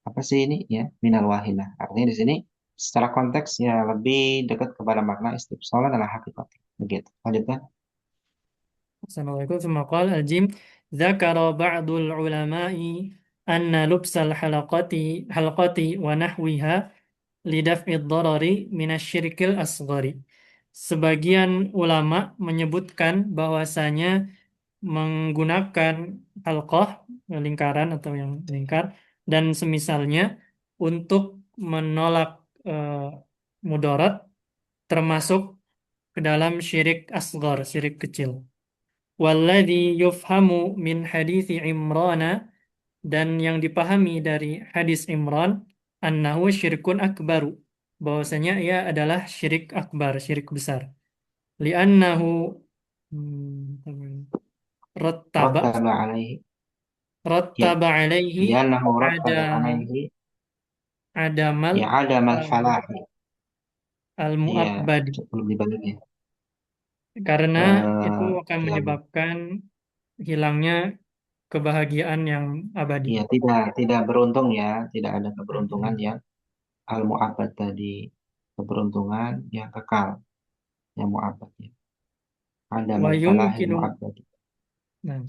apa sih ini ya minal wahinah. Artinya di sini secara konteks ya lebih dekat kepada makna istifsalan adalah hakikat. Begitu. Lanjutkan. Assalamualaikum. ثم قال الجيم ذكر بعض العلماء أن لبس حلقة ونحوها لدفع الضرر من الشرك الأصغر. Sebagian ulama menyebutkan bahwasanya menggunakan halqah, lingkaran atau yang lingkar, dan semisalnya untuk menolak mudarat termasuk ke dalam syirik asgar, syirik kecil. Walladhi yufhamu min hadithi Imrana, dan yang dipahami dari hadis Imran, annahu syirkun akbaru, bahwasanya ia adalah syirik akbar, syirik besar. Li'annahu rattaba Rattaba alaihi. Ya. rattaba alaihi Liannahu ada rattaba alaihi. adamal Ya ada mal falahi. Iya, al-mu'abbad, belum dibalik ya. karena itu akan Dalam menyebabkan hilangnya kebahagiaan yang abadi. ya tidak beruntung ya, tidak ada keberuntungan yang al mu'abbad tadi, keberuntungan yang kekal, yang mu'abbad ya. Ada Wa mal falahil yumkinu, mu'abbad. nah,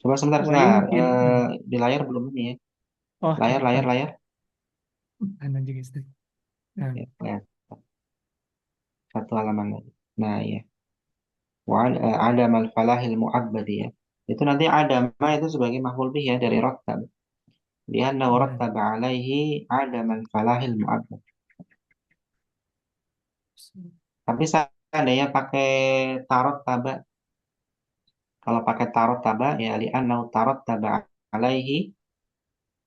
Coba sebentar, wa sebentar. yumkin, Di layar belum ini ya. oh, Layar, layar, apa? layar. Anu juga Ustaz. Nah, Ya, layar. Satu halaman lagi. Nah, ya. Ada mal falahil mu'abbad ya. Itu nanti ada ma itu sebagai maf'ul bih ya dari rattab. Lianna nah. rattaba alaihi ada mal falahil mu'abbad. Tapi seandainya pakai tarot taba, kalau pakai tarot taba ya li'annahu tarot taba alaihi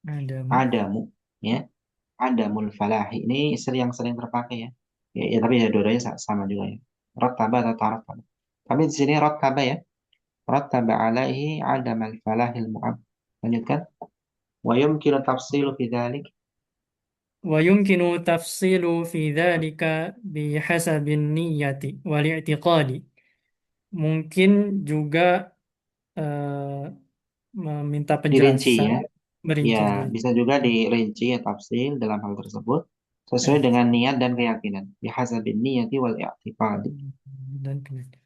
Adamu. adamu ya adamul falahi ini yang sering terpakai ya. Ya, tapi ya dua-duanya sama juga ya. Rot taba atau tarot taba. Tapi di sini rot taba ya. Rot taba alaihi adamal falahil mu'ab. Lanjutkan. Wa yumkinu tafsilu fi dzalik. ويمكن تفصيل في ذلك بحسب النية والاعتقاد. Mungkin juga eh, meminta Dirinci penjelasan, ya. merinci Ya, juga. bisa juga dirinci ya tafsil dalam hal tersebut sesuai Eh, dengan niat dan keyakinan. Bihasabin niyati wal i'tiqadi. dan kemudian.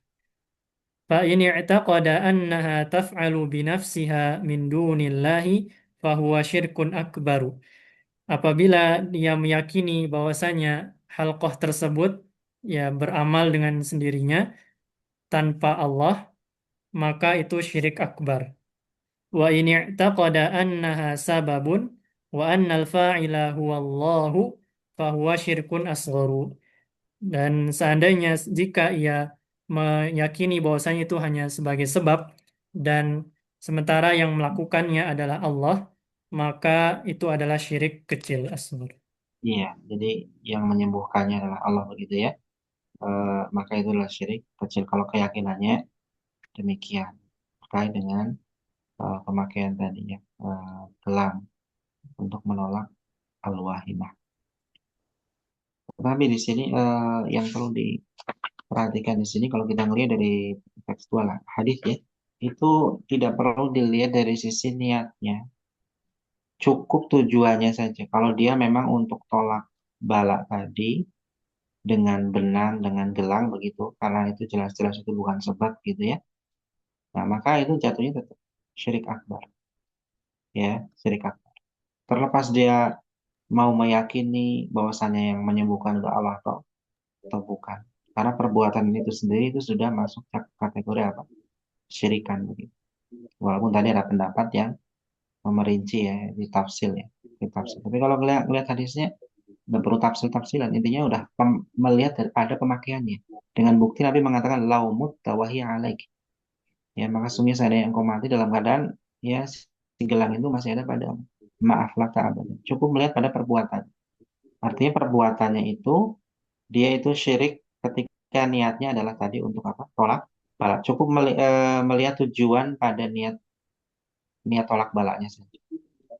فإن اعتقد أنها تفعل بنفسها من دون الله فهو شرك أكبر. Apabila dia meyakini bahwasanya halqah tersebut ya beramal dengan sendirinya tanpa Allah, maka itu syirik akbar. Wa in i'taqada annaha sababun wa annal fa'ila huwa Allahu fahuwa syirkun asgharu. Dan seandainya jika ia meyakini bahwasanya itu hanya sebagai sebab dan sementara yang melakukannya adalah Allah, maka itu adalah syirik kecil asghar. Iya, jadi yang menyembuhkannya adalah Allah begitu ya. Maka itulah syirik kecil kalau keyakinannya demikian terkait dengan pemakaian tadinya gelang untuk menolak al-wahimah. Tapi di sini yang perlu diperhatikan di sini kalau kita melihat dari tekstual hadis ya, itu tidak perlu dilihat dari sisi niatnya, cukup tujuannya saja. Kalau dia memang untuk tolak bala tadi dengan benang, dengan gelang begitu, karena itu jelas-jelas itu bukan sebab gitu ya. Nah, maka itu jatuhnya tetap syirik akbar, ya, syirik akbar. Terlepas dia mau meyakini bahwasannya yang menyembuhkan itu Allah atau bukan. Karena perbuatan itu sendiri itu sudah masuk kategori apa? Syirikan begitu. Walaupun tadi ada pendapat yang memerinci ya di tafsir ya, di tafsir. Tapi kalau ngelihat hadisnya nggak perlu tafsilan, intinya udah melihat ada pemakaiannya. Dengan bukti Nabi mengatakan laumut tawahi alaik. Ya, maka sungguh saya ada yang kau mati dalam keadaan ya si gelang itu masih ada pada maaf laka abadan. Cukup melihat pada perbuatan. Artinya perbuatannya itu dia itu syirik ketika niatnya adalah tadi untuk apa? Tolak balak. Cukup melihat tujuan pada niat tolak balaknya saja.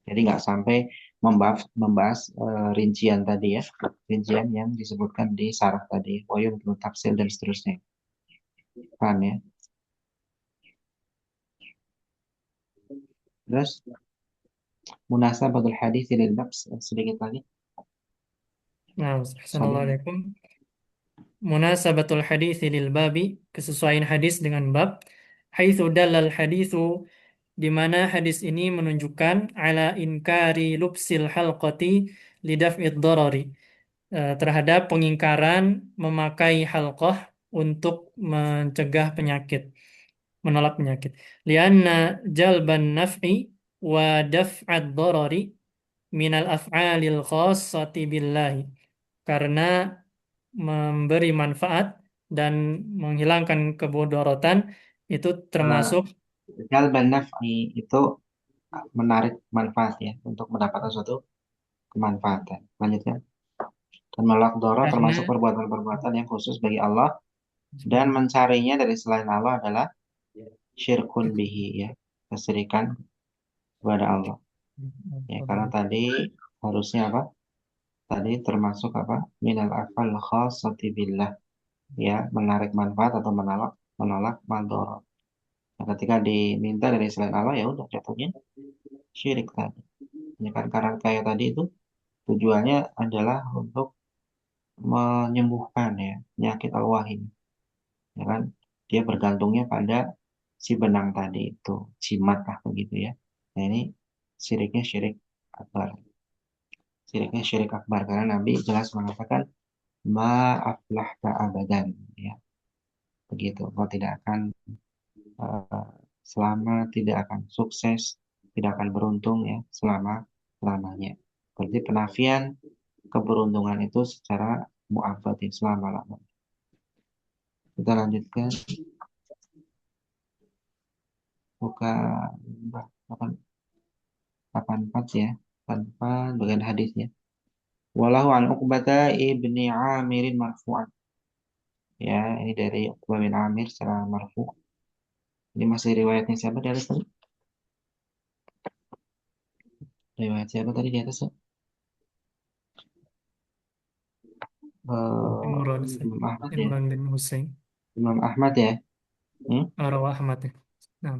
Jadi nggak sampai membahas rincian tadi ya, rincian yang disebutkan di saraf tadi, wayum tafsir dan seterusnya. Paham ya? Terus munasabatul hadis lil bab sedikit lagi. Nah, Sorry. Assalamualaikum. Munasabatul hadits lil babi, kesesuaian hadis dengan bab. Haitsu dalal haditsu, di mana hadis ini menunjukkan ala inkari lubsil halqati lidaf'id darari, terhadap pengingkaran memakai halqah untuk mencegah penyakit, menolak penyakit. Lianna jalban naf'i wa daf'ad darari minal af'alil khassati billahi. Karena memberi manfaat dan menghilangkan kemudaratan itu termasuk Jalban naf'i itu menarik manfaat ya untuk mendapatkan suatu kemanfaatan. Lanjutkan. Dan menolak doro termasuk karena perbuatan-perbuatan yang khusus bagi Allah dan mencarinya dari selain Allah adalah syirkun bihi ya, kesyirikan kepada Allah. Ya, karena tadi harusnya apa? Tadi termasuk apa? Minal afal khassati billah. Ya, menarik manfaat atau menolak madharat. Nah, ketika diminta dari selain Allah ya udah jatuhnya syirik tadi. Ya kan karena kayak tadi itu tujuannya adalah untuk menyembuhkan ya penyakit al-wahim. Ya kan? Dia bergantungnya pada si benang tadi itu, jimat lah begitu ya. Nah, ini syiriknya syirik akbar. Syiriknya syirik akbar karena Nabi jelas mengatakan ma'aflahta abadan ya. Begitu. Kau tidak akan selamat, tidak akan sukses, tidak akan beruntung ya lamanya. Berarti penafian keberuntungan itu secara mu'abbad ya, selama-lamanya. Kita lanjutkan buka 84 ya, tanpa bagian hadisnya. Walahu an Uqbata ibni Amirin marfu'an. Ya, ini dari Uqbah bin Amir secara marfu'. Ini masih riwayatnya siapa di atas tadi? Riwayat siapa tadi di atas ya? Imran, Imam Ahmad ya. Imran bin Husain, Imam Ahmad ya. Rawah Ahmad ya. Nah,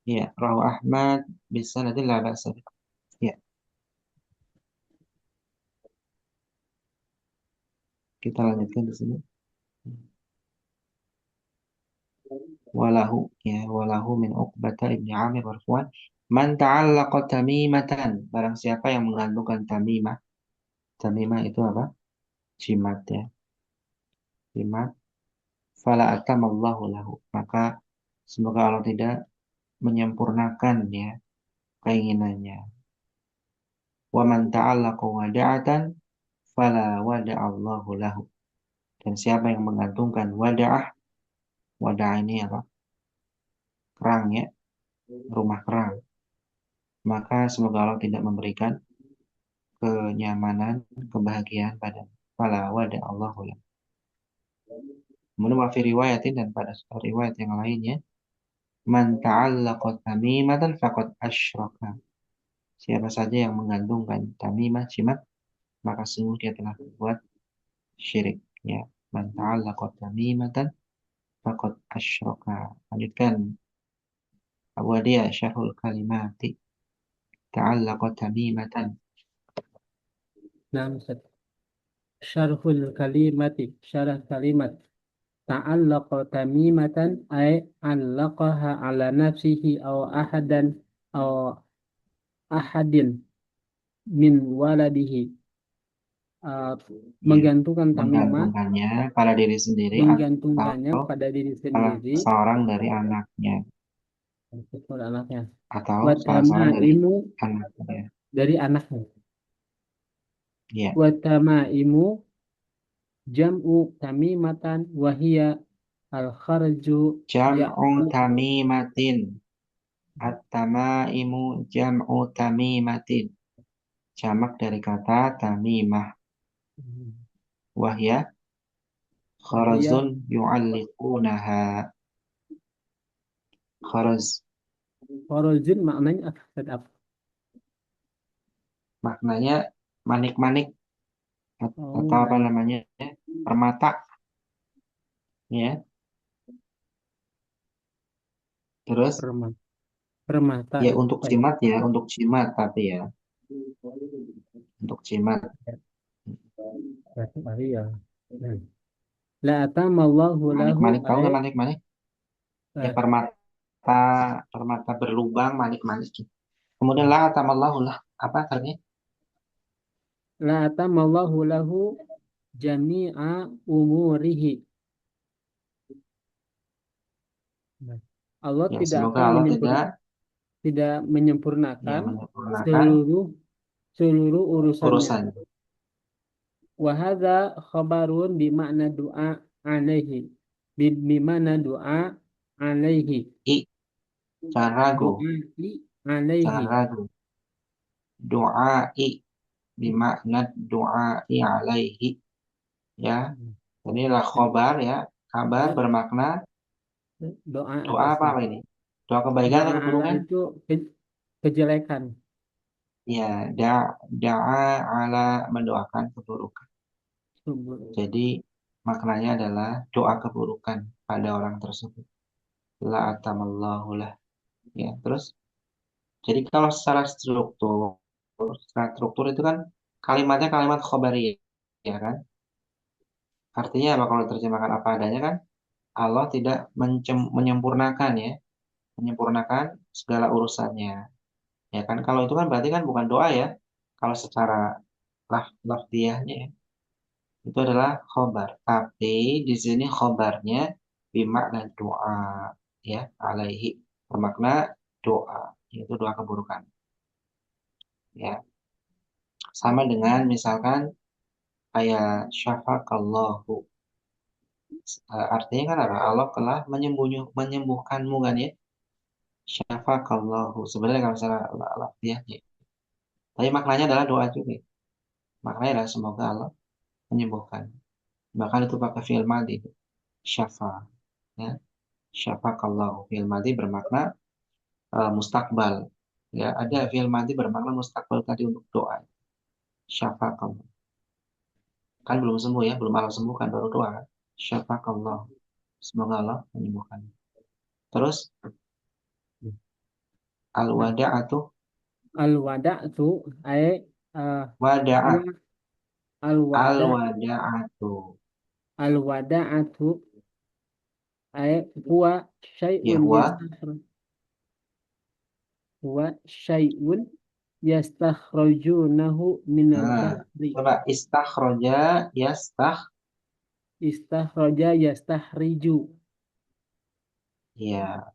Iya, Rawu Ahmad bisa nanti la ba'sa bih. Ya, kita lanjutkan di sini. Walahu ya, walahu min Uqbata ibni Amir marfu'an. Man ta'allaqa tamimatan. Barang siapa yang menggantungkan tamimah. Tamimah itu apa? Jimat ya. Jimat. Fala atamallahu lahu. Maka semoga Allah tidak menyempurnakan ya keinginannya. Wa man ta'allaqa wada'atan fala wada'allahu lahu. Dan siapa yang menggantungkan wada'ah, wadah ini apa? Kerang ya, rumah kerang. Maka semoga Allah tidak memberikan kenyamanan, kebahagiaan pada fala wada Allahu lahu. Kemudian wafi riwayatin dan pada riwayat yang lainnya, man ta'allaqa tamimatan faqad asyraka. Siapa saja yang menggantungkan tamimah jimat, maka sungguh dia telah berbuat syirik ya. Man ta'allaqa tamimatan faqad asyraka. Lanjutkan Abu Adiyah syarhul kalimati ta'allaqa tamimatan. Nah, Ustaz. Syarhul kalimati, syarah kalimat. Ta'allaqa tamimatan ay allaqaha ala nafsihi aw ahadan aw ahadin min waladihi, uh, Ya, menggantungkan tamimah, menggantungkannya pada diri sendiri menggantungkannya atau pada diri salah sendiri seorang dari anaknya kepada anaknya. atau Wa salah seorang dari tamaimu, anaknya. dari anaknya. Ya, Wa tamaimu jam'u tamimatan wa hiya al kharju jam'u ya'u. tamimatin. At-tamaimu jam'u tamimatin. Jamak dari kata tamimah. Wahya Wahia kharazun yu'alliqunaha. Kharaz kharajun maknanya apa? maknanya manik-manik Oh, atau apa baik. namanya? Permata, ya. Terus Permata. Permata. ya untuk Baik. jimat ya, untuk jimat tapi ya, untuk jimat. Berarti ya. Nah. La atamallahu lahu Manik-manik tahu ay nggak manik-manik? Ya eh, permata, permata berlubang manik-manik. Kemudian la atamallahu lah apa artinya? la atamallahu lahu jami'a umurihi. Nah. Allah Ya tidak semoga akan Allah tidak tidak ya menyempurnakan menyempurnakan seluruh seluruh urusannya. urusan. Wa hadza khabarun bi makna doa alaihi. Bi mana doa alaihi. I jangan ragu, Doa jangan alaihi. ragu. Doa i bimakna doa i alaihi ya. Inilah khobar ya, kabar Ya, bermakna doa doa apa atasnya. ini? Doa kebaikan Doa atau ala keburukan? itu kejelekan. Ya, da'a ala mendoakan keburukan. Jadi maknanya adalah doa keburukan pada orang tersebut. La atamallahu lah. Ya, terus jadi kalau secara struktur itu kan kalimatnya kalimat khobariyah, ya kan? Artinya apa kalau terjemahkan apa adanya kan? Allah tidak menyempurnakan ya, menyempurnakan segala urusannya. Ya kan? Kalau itu kan berarti kan bukan doa ya. Kalau secara lafdiyahnya ya. Itu adalah khobar. Tapi di sini khobarnya bimakna doa, ya, alaihi bermakna doa, yaitu doa keburukan. Ya, sama dengan misalkan ayat syafaqallahu. Artinya kan apa? Allah telah menyembuhkanmu kan ya. Syafaqallahu. Sebenarnya kalau secara lafdiyahnya. Tapi maknanya adalah doa juga. Maknanya adalah semoga Allah menyembuhkan. Bahkan itu pakai fi'il madhi. Syafa. Ya. Syafaqallahu. Fi'il madhi bermakna mustakbal. Ya, ada fi'il madhi bermakna mustakbal tadi untuk doa. Syafaqallah. Kan belum sembuh ya, belum Allah sembuhkan baru doa kan. Syafaqallah. Semoga Allah menyembuhkan. Terus Nah, al-wada'atu al-wada itu ay wada'ah huwa al-wada al-wada'atu. al-wada'atu ay huwa Ya syai'un huwa huwa syai'un yastakhrajunahu minal nah, bahri. coba istakhroja Istakhraja yastakhriju. ya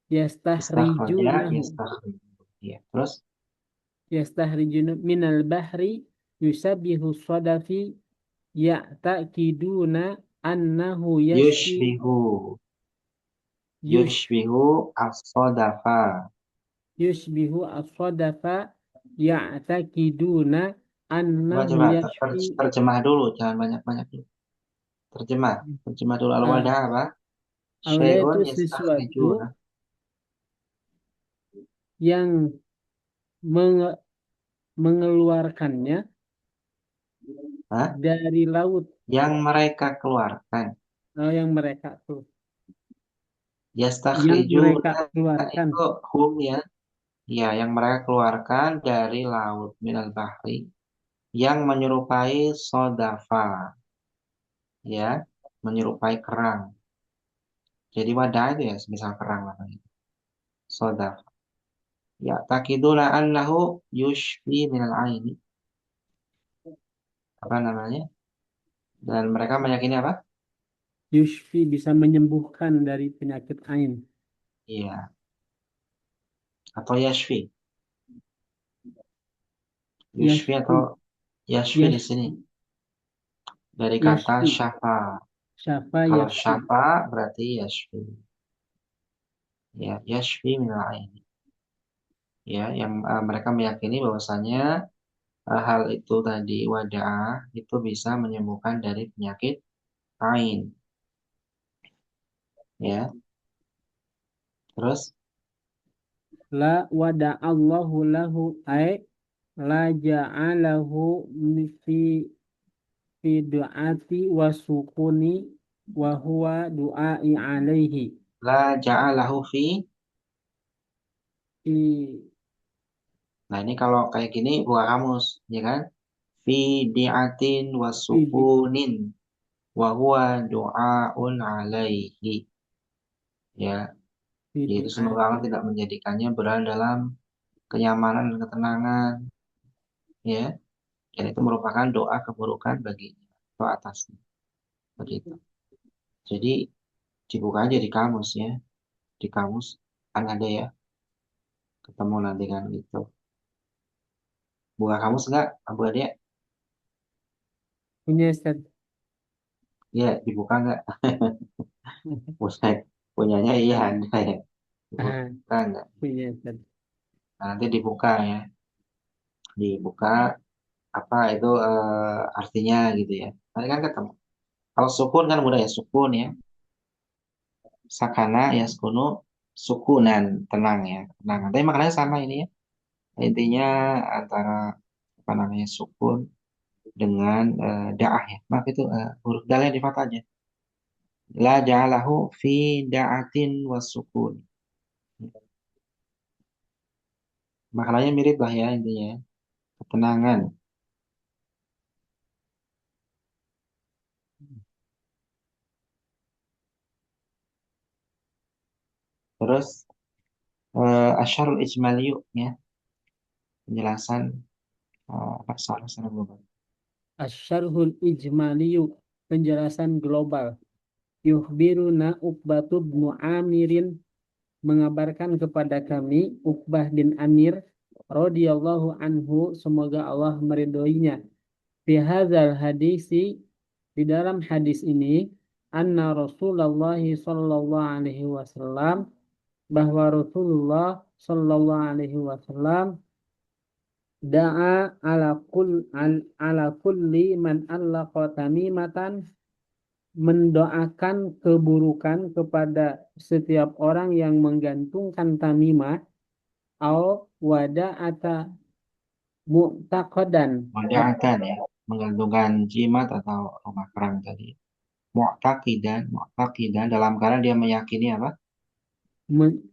istakhroja Yastakhrijunahu. ya terus Yastahrijuna minal bahri yusabbihu sadafi ya'taqiduna annahu yashfi yushbihu yush yushbihu as-sodafa. yushbihu as-sadafa ya'taqiduna Coba annahu coba yashfi. terjemah dulu, jangan banyak-banyak dulu. Terjemah, terjemah dulu uh, al-wadah apa? Allah Syai'un itu sesuatu yastakhrijuna. yang mengeluarkannya Hah? dari laut, Yang mereka keluarkan. yang mereka tuh yang mereka Yastakhrijuna keluarkan. itu hum ya. Ya, yang mereka keluarkan dari laut minal bahri yang menyerupai sodafa, ya, menyerupai kerang. Jadi wadah itu ya, misal kerang namanya. Sodafa. Ya takiduna annahu yushfi minal aini. Apa namanya? Dan mereka meyakini apa? Yushfi bisa menyembuhkan dari penyakit ain. Iya. Atau yashfi. Yushfi Yashfi, atau yashfi di yash, sini. Dari kata yashfi, syafa. syafa Kalau yashfi. syafa berarti yashfi. Ya, yashfi minal aini. Ya, yang mereka meyakini bahwasanya hal itu tadi wadah itu bisa menyembuhkan dari penyakit ain. Ya, terus La wada'allahu lahu ay la ja'alahu fi fi du'ati wa sukuni wa huwa du'ai alaihi. la ja'alahu fi. Fi, Nah, ini kalau kayak gini buka kamus, ya kan? Fi di'atin wa fi, sukunin wa huwa du'aun alaihi. Ya, fi yaitu semoga du'ati. Allah tidak menjadikannya berada dalam kenyamanan dan ketenangan, ya. Dan itu merupakan doa keburukan baginya atau atasnya. Begitu. Jadi dibuka aja di kamus ya. Di kamus kan ada ya. Ketemu nanti kan gitu. Buka kamus enggak, Abu Ade? Punya Ustaz. Ya, dibuka enggak? Ustaz, punyanya iya ada ya. Ah, Dibuka enggak? punya Ustaz. Nah, nanti dibuka ya. Dibuka apa itu artinya gitu ya. Nanti kan ketemu. Kalau sukun kan mudah ya, sukun ya. Sakana ya sukunu sukunan, tenang ya, tenang. Tapi maknanya sama ini ya. Intinya antara apa namanya sukun dengan da'ah ya. Maaf itu huruf dalnya di fathah aja. La ja'alahu fi da'atin was sukun. Maknanya mirip lah ya intinya. Ketenangan. Terus asyarul ijmaliyu ya. Penjelasan salah secara global. Asyarhul ijmaliyu, penjelasan global. Yukhbiruna Uqbatu bin Amirin, mengabarkan kepada kami Uqbah bin Amir radhiyallahu anhu, semoga Allah meridhoinya. Fi hadzal hadisi, di dalam hadis ini, anna Rasulullah sallallahu alaihi wasallam, bahwa Rasulullah sallallahu alaihi wasallam da'a ala kulli man allaqa tamimatan, mendoakan keburukan kepada setiap orang yang menggantungkan tamimah, au wada'ata mu'taqadan, Wada'atan ya. Menggantungkan jimat atau rumah kerang tadi. Mu'taqidan dalam keadaan dia meyakini apa?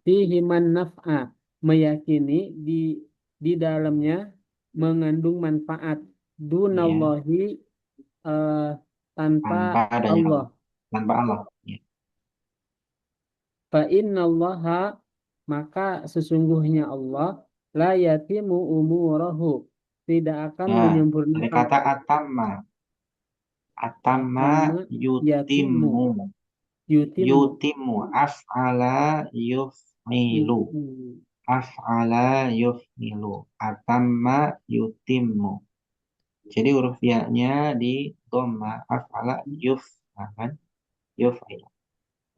fihi man naf'a, meyakini di dalamnya mengandung manfaat, Ya, dunallahi, eh, tanpa tanpa adanya Allah. Allah. Tanpa Allah. Ya. Fa innallaha, maka sesungguhnya Allah, la yatimu umurahu, tidak akan Nah, dari menyempurnakan kata atamma. Atamma atamma yatimu, yutimmu. yutimu, Yutimmu. Af'ala yuf'ilu. yutimu. Af'ala yuf'ilu. Atamma yutimmu. Jadi huruf ya-nya di dhamma. Af'ala kan? Yuf'ilu.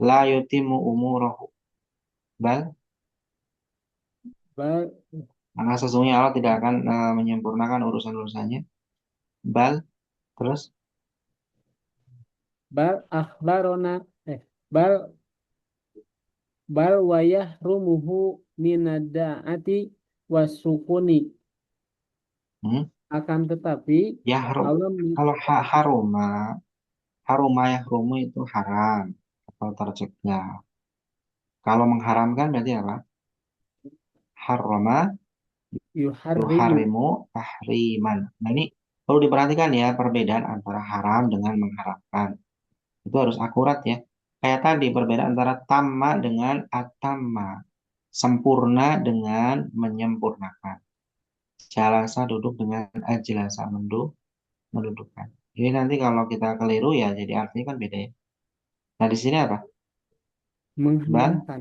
La yutimmu umurahu. Bal. Bal, Maka sesungguhnya Allah tidak akan menyempurnakan urusan-urusannya. Bal. Terus. bal akhbarona, bal wayah rumuhu minada'ati wasukuni, Hmm, akan tetapi yahrum. Allah Kalau haruma yahrumu itu haram atau tercegah. Kalau mengharamkan berarti apa? Harrama yuharrimu, yuharrimu tahriman. Nah ini perlu diperhatikan ya perbedaan antara haram dengan mengharamkan. Itu harus akurat ya. Kayak tadi perbedaan antara tamma dengan atamma. sempurna dengan menyempurnakan. Jalasa duduk dengan ajlasa mendudukkan. Jadi nanti kalau kita keliru ya jadi artinya kan beda ya. Nah di sini apa? Bal Mengheningkan.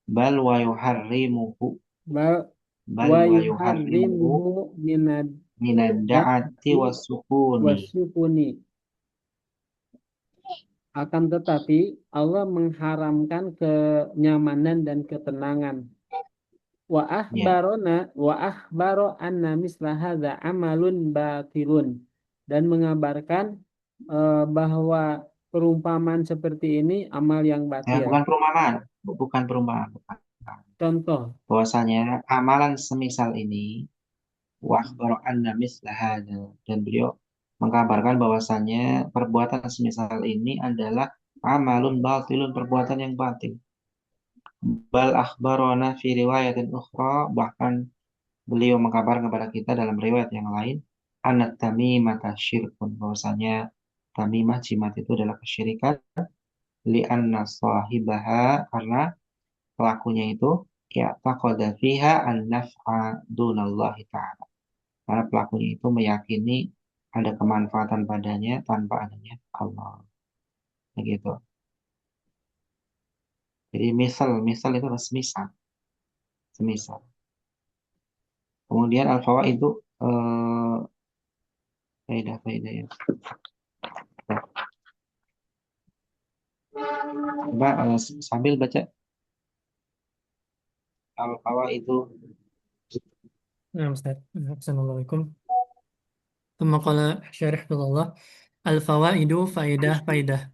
bal wa yuharrimuhu Bal bal wa wa yuharrimuhu yuharrimuhu minad minad-da'ati da'ati was-sukuni. wasukuni. Akan tetapi Allah mengharamkan kenyamanan dan ketenangan. Wa Ya, akhbaro anna misla hadza amalun batilun, dan mengabarkan bahwa perumpamaan seperti ini amal yang ya batil. bukan perumpamaan, bukan perumpamaan, bukan. Contoh, Bahwasanya amalan semisal ini wa akhbara anna misla hadza, dan beliau mengkabarkan bahwasanya perbuatan semisal ini adalah amalun batilun, perbuatan yang batil. Bal akhbarona fi riwayatin ukhra, bahkan beliau mengkabar kepada kita dalam riwayat yang lain, anat tamimata syirkun, bahwasanya tamimah jimat itu adalah kesyirikan, li anna sahibaha, karena pelakunya itu ya taqada fiha an naf'a dunallahi ta'ala, karena pelakunya itu meyakini ada kemanfaatan padanya tanpa adanya Allah, begitu. Jadi misal itu adalah semisal, semisal. Kemudian al-fawaid itu faedah-faedah ya. Coba sambil baca al-fawaid itu. Nah, Ustaz. Assalamualaikum. Thumma qala syarih Allah. Al-fawaidu faidah.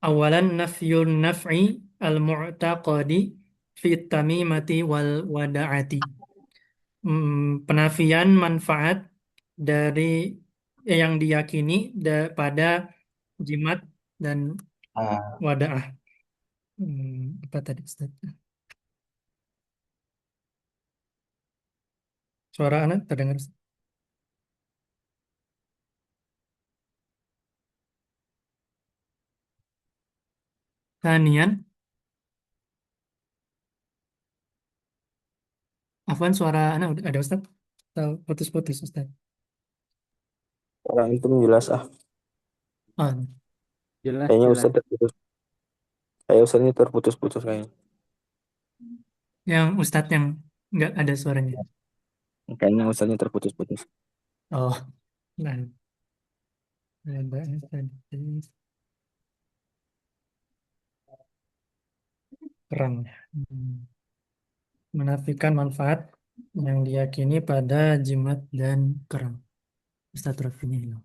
Awalan nafyun naf'i al-mu'taqadi fi tamimati wal wada'ati. Penafian manfaat dari yang diyakini pada jimat dan uh, wada'ah. Apa tadi, Ustaz? Suara anak terdengar, Ustaz? Tanian, Afwan, suara anak ada, Ustaz? Atau putus-putus, Ustaz? Orang itu jelas Oh, jelas kayaknya jelas. Ustaz terputus. Kayak Ustaz ini terputus-putus kayaknya. yang Ustadz yang nggak ada suaranya. Kayaknya Ustaznya terputus-putus. Oh, nah, ada tadi kerang. Menafikan manfaat yang diyakini pada jimat dan kerang. Ustadz Rafinya hilang.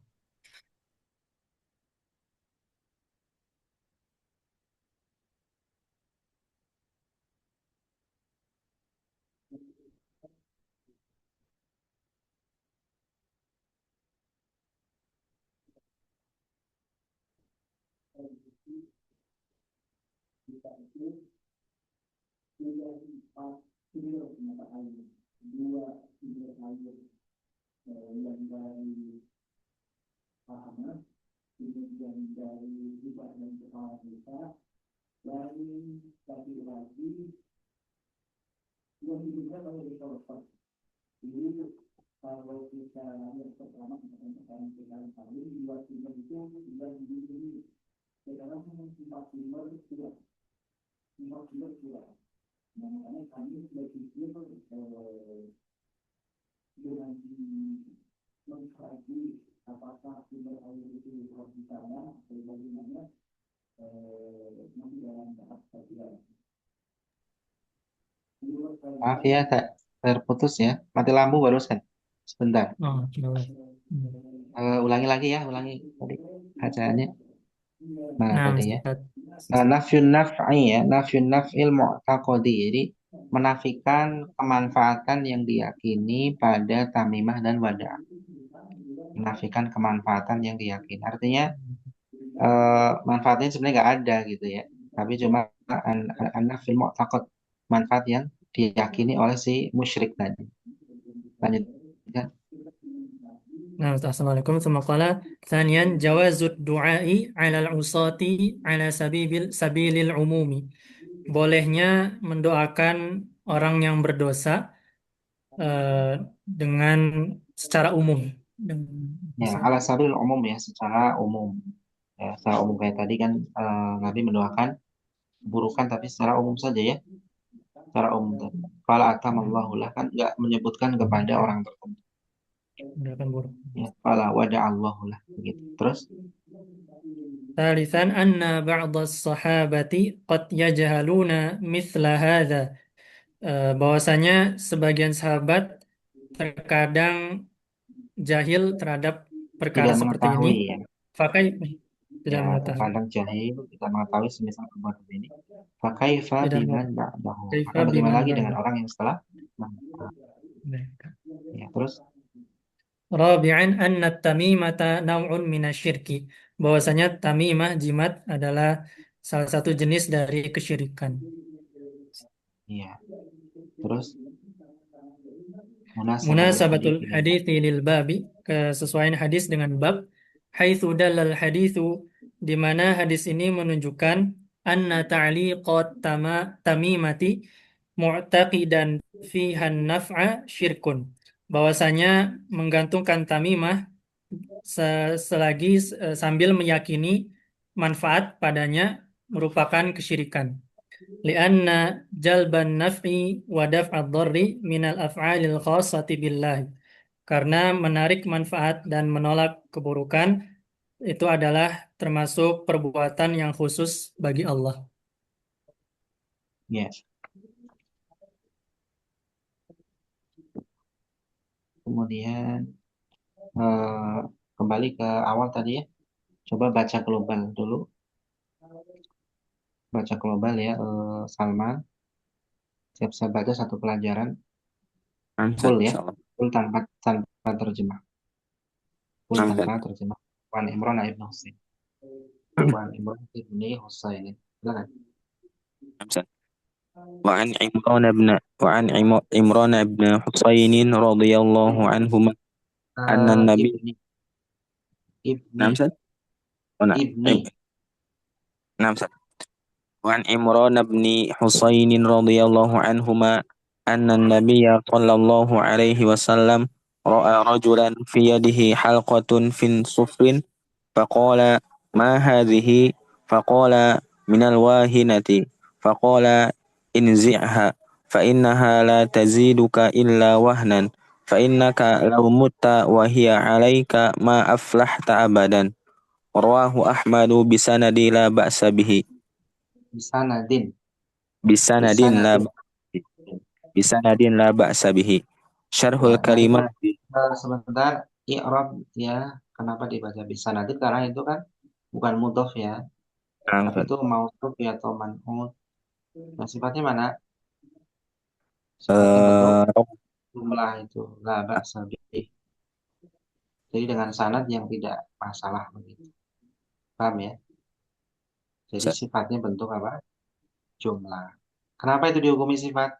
Maaf ya, terputus ya. Mati lampu barusan. Sebentar. Oh, boleh. Ulangi lagi ya, ulangi tadi bacaannya. Mana Nah, tadi ya? Ustadz. Nafyun naf'i ya, nafyun naf'il mu'taqadi. Jadi menafikan kemanfaatan yang diyakini pada tamimah dan wadah. Menafikan kemanfaatan yang diyakini. Artinya manfaatnya sebenarnya nggak ada gitu ya. Tapi cuma an-nafyul mu'taqad, manfaat yang diyakini oleh si musyrik tadi. Lanjut ya. Nah, Assalamualaikum. Tsumma qala thaniyan jawazud du'ai 'alal usati 'ala sabilil umumi. Bolehnya mendoakan orang yang berdosa dengan secara umum. Ya, ala sabil umum ya, secara umum. Ya, secara umum kayak tadi kan Nabi mendoakan keburukan tapi secara umum saja ya, secara umum tadi. Fala atamallahu lah kan nggak menyebutkan kepada orang tertentu. Mendoakan buruk. Ya, fala wada'allahu lah begitu. Terus Thalithan anna ba'dha sahabati qad yajhaluna mithla hadha. Bahwasanya sebagian sahabat terkadang jahil terhadap perkara tidak seperti ini. mengetahui ya. Pakai tidak Ya, mengetahui. terkadang jahil tidak mengetahui semisal perbuatan ini. Fakaifa Tidak biman mengetahui. ba'dahu. Kaifa Maka bagaimana biman lagi dengan ba'dahu. orang yang setelah ya, terus Rabi'an anna tamimata naw'un minasyirki. Bahwasanya tamimah jimat adalah salah satu jenis dari kesyirikan. ya, terus munasabatul hadis Munasabatul ini. hadithi lil babi, kesesuaian hadis dengan bab, haitsu dalal hadithu, di mana hadis ini menunjukkan anna ta'liqat tamimati mu'taqidan fihan naf'a syirkun. Bahwasanya menggantungkan tamimah selagi sambil meyakini manfaat padanya merupakan kesyirikan. Lianna jalban naf'i wa daf'ad dharri minal af'alil khassati billahi. Karena menarik manfaat dan menolak keburukan itu adalah termasuk perbuatan yang khusus bagi Allah. Ya. Kemudian kembali ke awal tadi ya. Coba baca global dulu. Baca global ya, Salman. Siap-siap baca satu pelajaran full ya. insyaallah. Full tanpa terjemah. Full Amsan. tanpa terjemah. Wan Imran Ibn Husain. Wan Imran Ibn Husain. Silakan. Amsan. وعن عمران بن حسين رضي الله عنهما أن النبي Ibni نعم سن نعم Ibni نعم سن وعن عمران بن حسين رضي الله عنهما أن النبي صلى الله عليه وسلم رأى رجلا في يده حلقة في صفر فقال ما هذه فقال من الواهنة فقال انزعها فإنها لا تزيدك إلا وهنا فإنك لو مت وهي عليك ما أفلحت أبدا رواه أحمد بسند لا بأس به Bisanadin. بسند لا بسند لا بأس به شرح Ya, nah itu الكلمات sebentar i'rab ya. Kenapa dibaca bisanadin? Karena itu kan bukan mudhof ya, tapi itu mausuf ya atau man'ut. Nah, sifatnya mana? Sifatnya bentuk jumlah itu la ba'sa bih. Jadi dengan sanad yang tidak masalah begitu. Paham ya? Jadi sifatnya bentuk apa? Jumlah. Kenapa itu dihukumi sifat?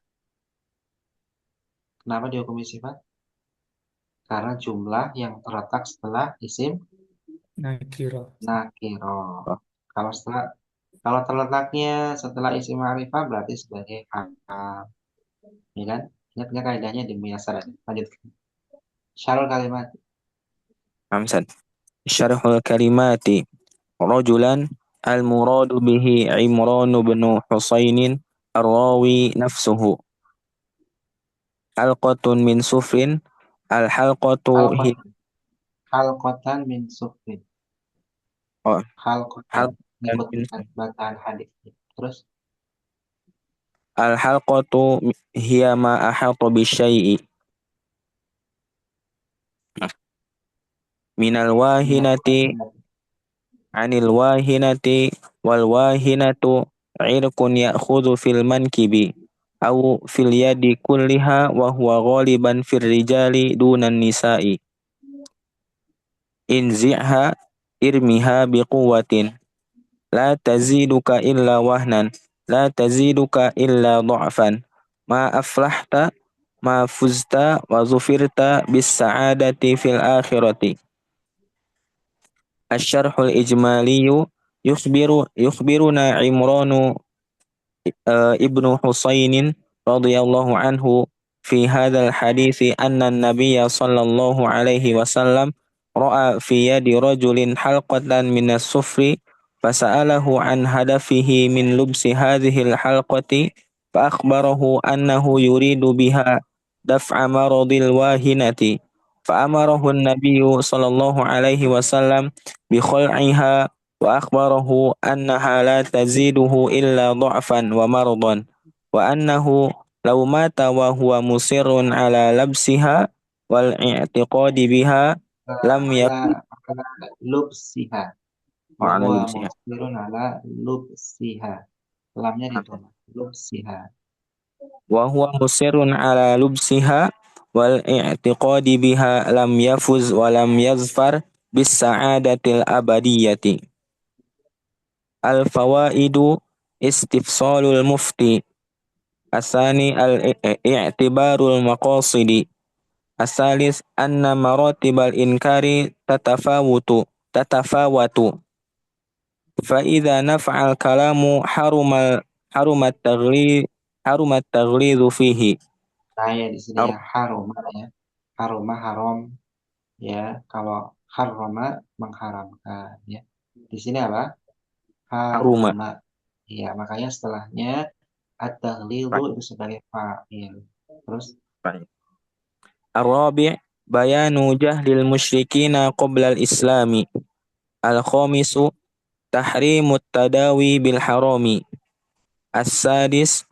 Kenapa dihukumi sifat? Karena jumlah yang terletak setelah isim Nakiro. nakiro. Kalau terletaknya setelah isim ma'rifah berarti sebagai hal. Ya kan? Ingat nggak kaidahnya di Muyasar? Lanjut. Syarul kalimat. أمثل شرح الكلمات رجلا المراد به عمران بن حسين الراوي نفسه حلقة من صفر الحلقة هي Halqatan min sufin. oh, Halqatan. حلقة Ikut من bacaan hadis. Terus الحلقة هي ما أحاط بالشيء من الواهنة عن الواهنة والواهنة عرق يأخذ في المنكب أو في اليد كلها وهو غالبا في الرجال دون النساء انزعها ارمها بقوة لا تزيدك إلا وهنا لا تزيدك إلا ضعفا ما أفلحت ma fuzta wa zufirta bis sa'adati fil akhirati. Asy-syarhul ijmaliyu yukhbiruna Imranu ibnu Husainin radhiyallahu anhu fi hadzal hadithi anna an-nabiyya sallallahu alaihi wasallam ra'a fi yadi rajulin halqatan minas sufri fasa'alahu an hadafihi min lubsi hadhihi al-halqati fa akhbarahu annahu yuridu biha daf'a maradil wahinati fa amarahu an-nabiyyu sallallahu alaihi wasallam bi khal'iha wa akhbarahu annaha la taziduhu illa dha'fan wa maradan wa annahu law mata wa huwa musirrun ala labsiha wal i'tiqadi biha lam yakun ala lubsiha wa ala huwa labsiha musirun ala lubsiha. Lamnya ditolak. Lubsiha. wa huwa musirrun ala lubsiha wal i'tiqadi biha lam yafuz wa lam yazfar bis sa'adatil abadiyati. Al fawaidu istifsalul mufti asani al-i'tibarul maqasidi. Asalis anna maratibal inkari tatafawatu. Fa idza nafa'al kalamu harumat taghlidu fihi. Nah, ya di sini ya haroma ya. Haroma haram ya. Kalau haroma mengharamkan ya. Di sini apa? Haruma. Haruma. Ya, makanya setelahnya at-taghlidu itu sebagai fa'il. Terus Ar-rabi' bayanu jahlil musyrikina qabla al-islami. Al-khamisu tahrimut tadawi bil harami. As-sadis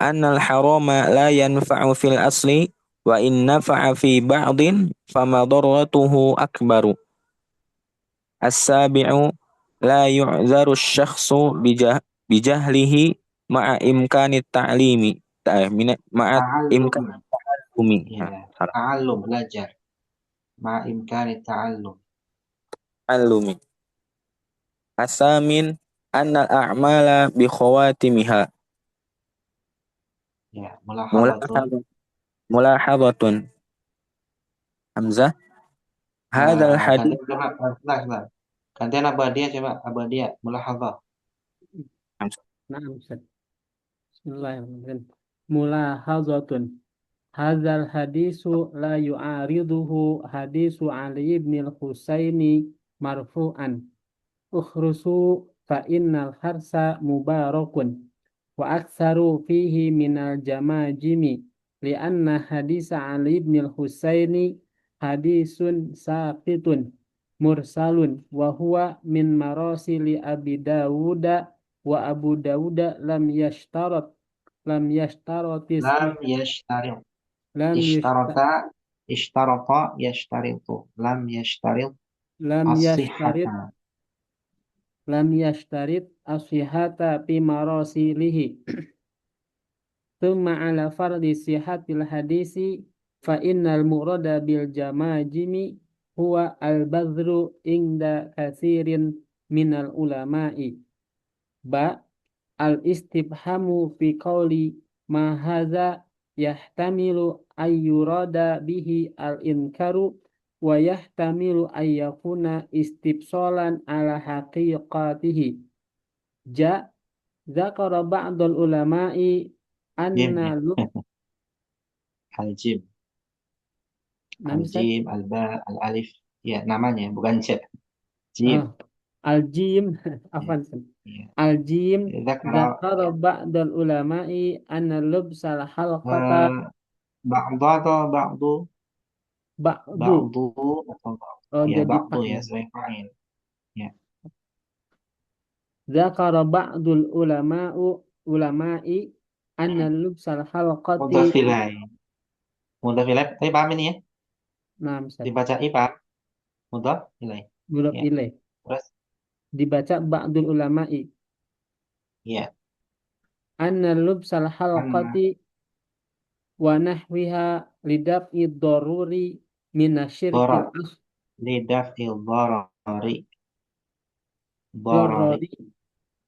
annal harama la yanfa'u fil asli wa in nafa'a fi ba'din famadarratuhu akbaru. As-sabi'u la yu'zaru asy-syakhsu bijahlihi ma'a imkani ta'limi ma'a ta'allum. imkani umi. Ya, ta'allum belajar. Ma imkani ta'allum. Alumi. Asamin annal a'mala bi khawatimiha. Ya, mulahadhatun. Mulahadhatun. Hamzah. Hadzal hadits. Sebentar. Gantian Abadiyah coba. Abadiyah. Mulahadhah. Nah, Ustaz. Bismillahirrahmanirrahim. Mulahazatun. Hadzal hadisu la yu'ariduhu hadisu Ali ibn al-Husaini marfu'an. Ukhrusu fa innal harsa mubarakun wa aktsaru fihi minal jamajimi li'anna hadisa Ali ibn al-Husaini hadisun saqitun mursalun wa huwa min marasili Abi Dawuda wa Abu Dawuda lam yashtarotis Lam yashtaril. lam Ishtarata. Ishtarata yashtaritu. Lam yashtaril yashtarit as-sihhata. lam yashtarit as-sihhata fi marasilihi. Thumma ala fardi sihatil hadisi fa innal murada bil jamajimi huwa al-badhru inda kathirin minal ulama'i. Ba al-istibhamu fi qawli ma hadha yahtamilu ayyurada bihi al-inkaru wa yahtamilu ayyakuna istibsalan ala haqiqatihi. Ja zakara ba'dul ulama'i Jim anna ya. Al-jim. Al-jim, al-ba, al-alif. Ya, namanya bukan j. Jim. Al-jim Ya. Ya. Al-jim Zakara zakara ba'dal ulama'i anna lubsal halqata ba'dha atau ba'du? ba'du. Ba'du atau ba'du. Oh, Ya, jadi ba'du ya fa'il. sebagai fa'il. Ya. Zakara ba'dul ulama'i anna lubsal halqati Mudhafilai. Mudhafilai. Tapi paham ini ya? Naam, Ustaz. Dibaca paham? Mudhafilai. Mudhaf Ya. ilaih. Terus? Dibaca ba'dul ulama'i Ya. anna lubsal Anna. halqati wa nahwiha lidaf'i daruri minasyirkil Lidaf'il darari. darari Ya.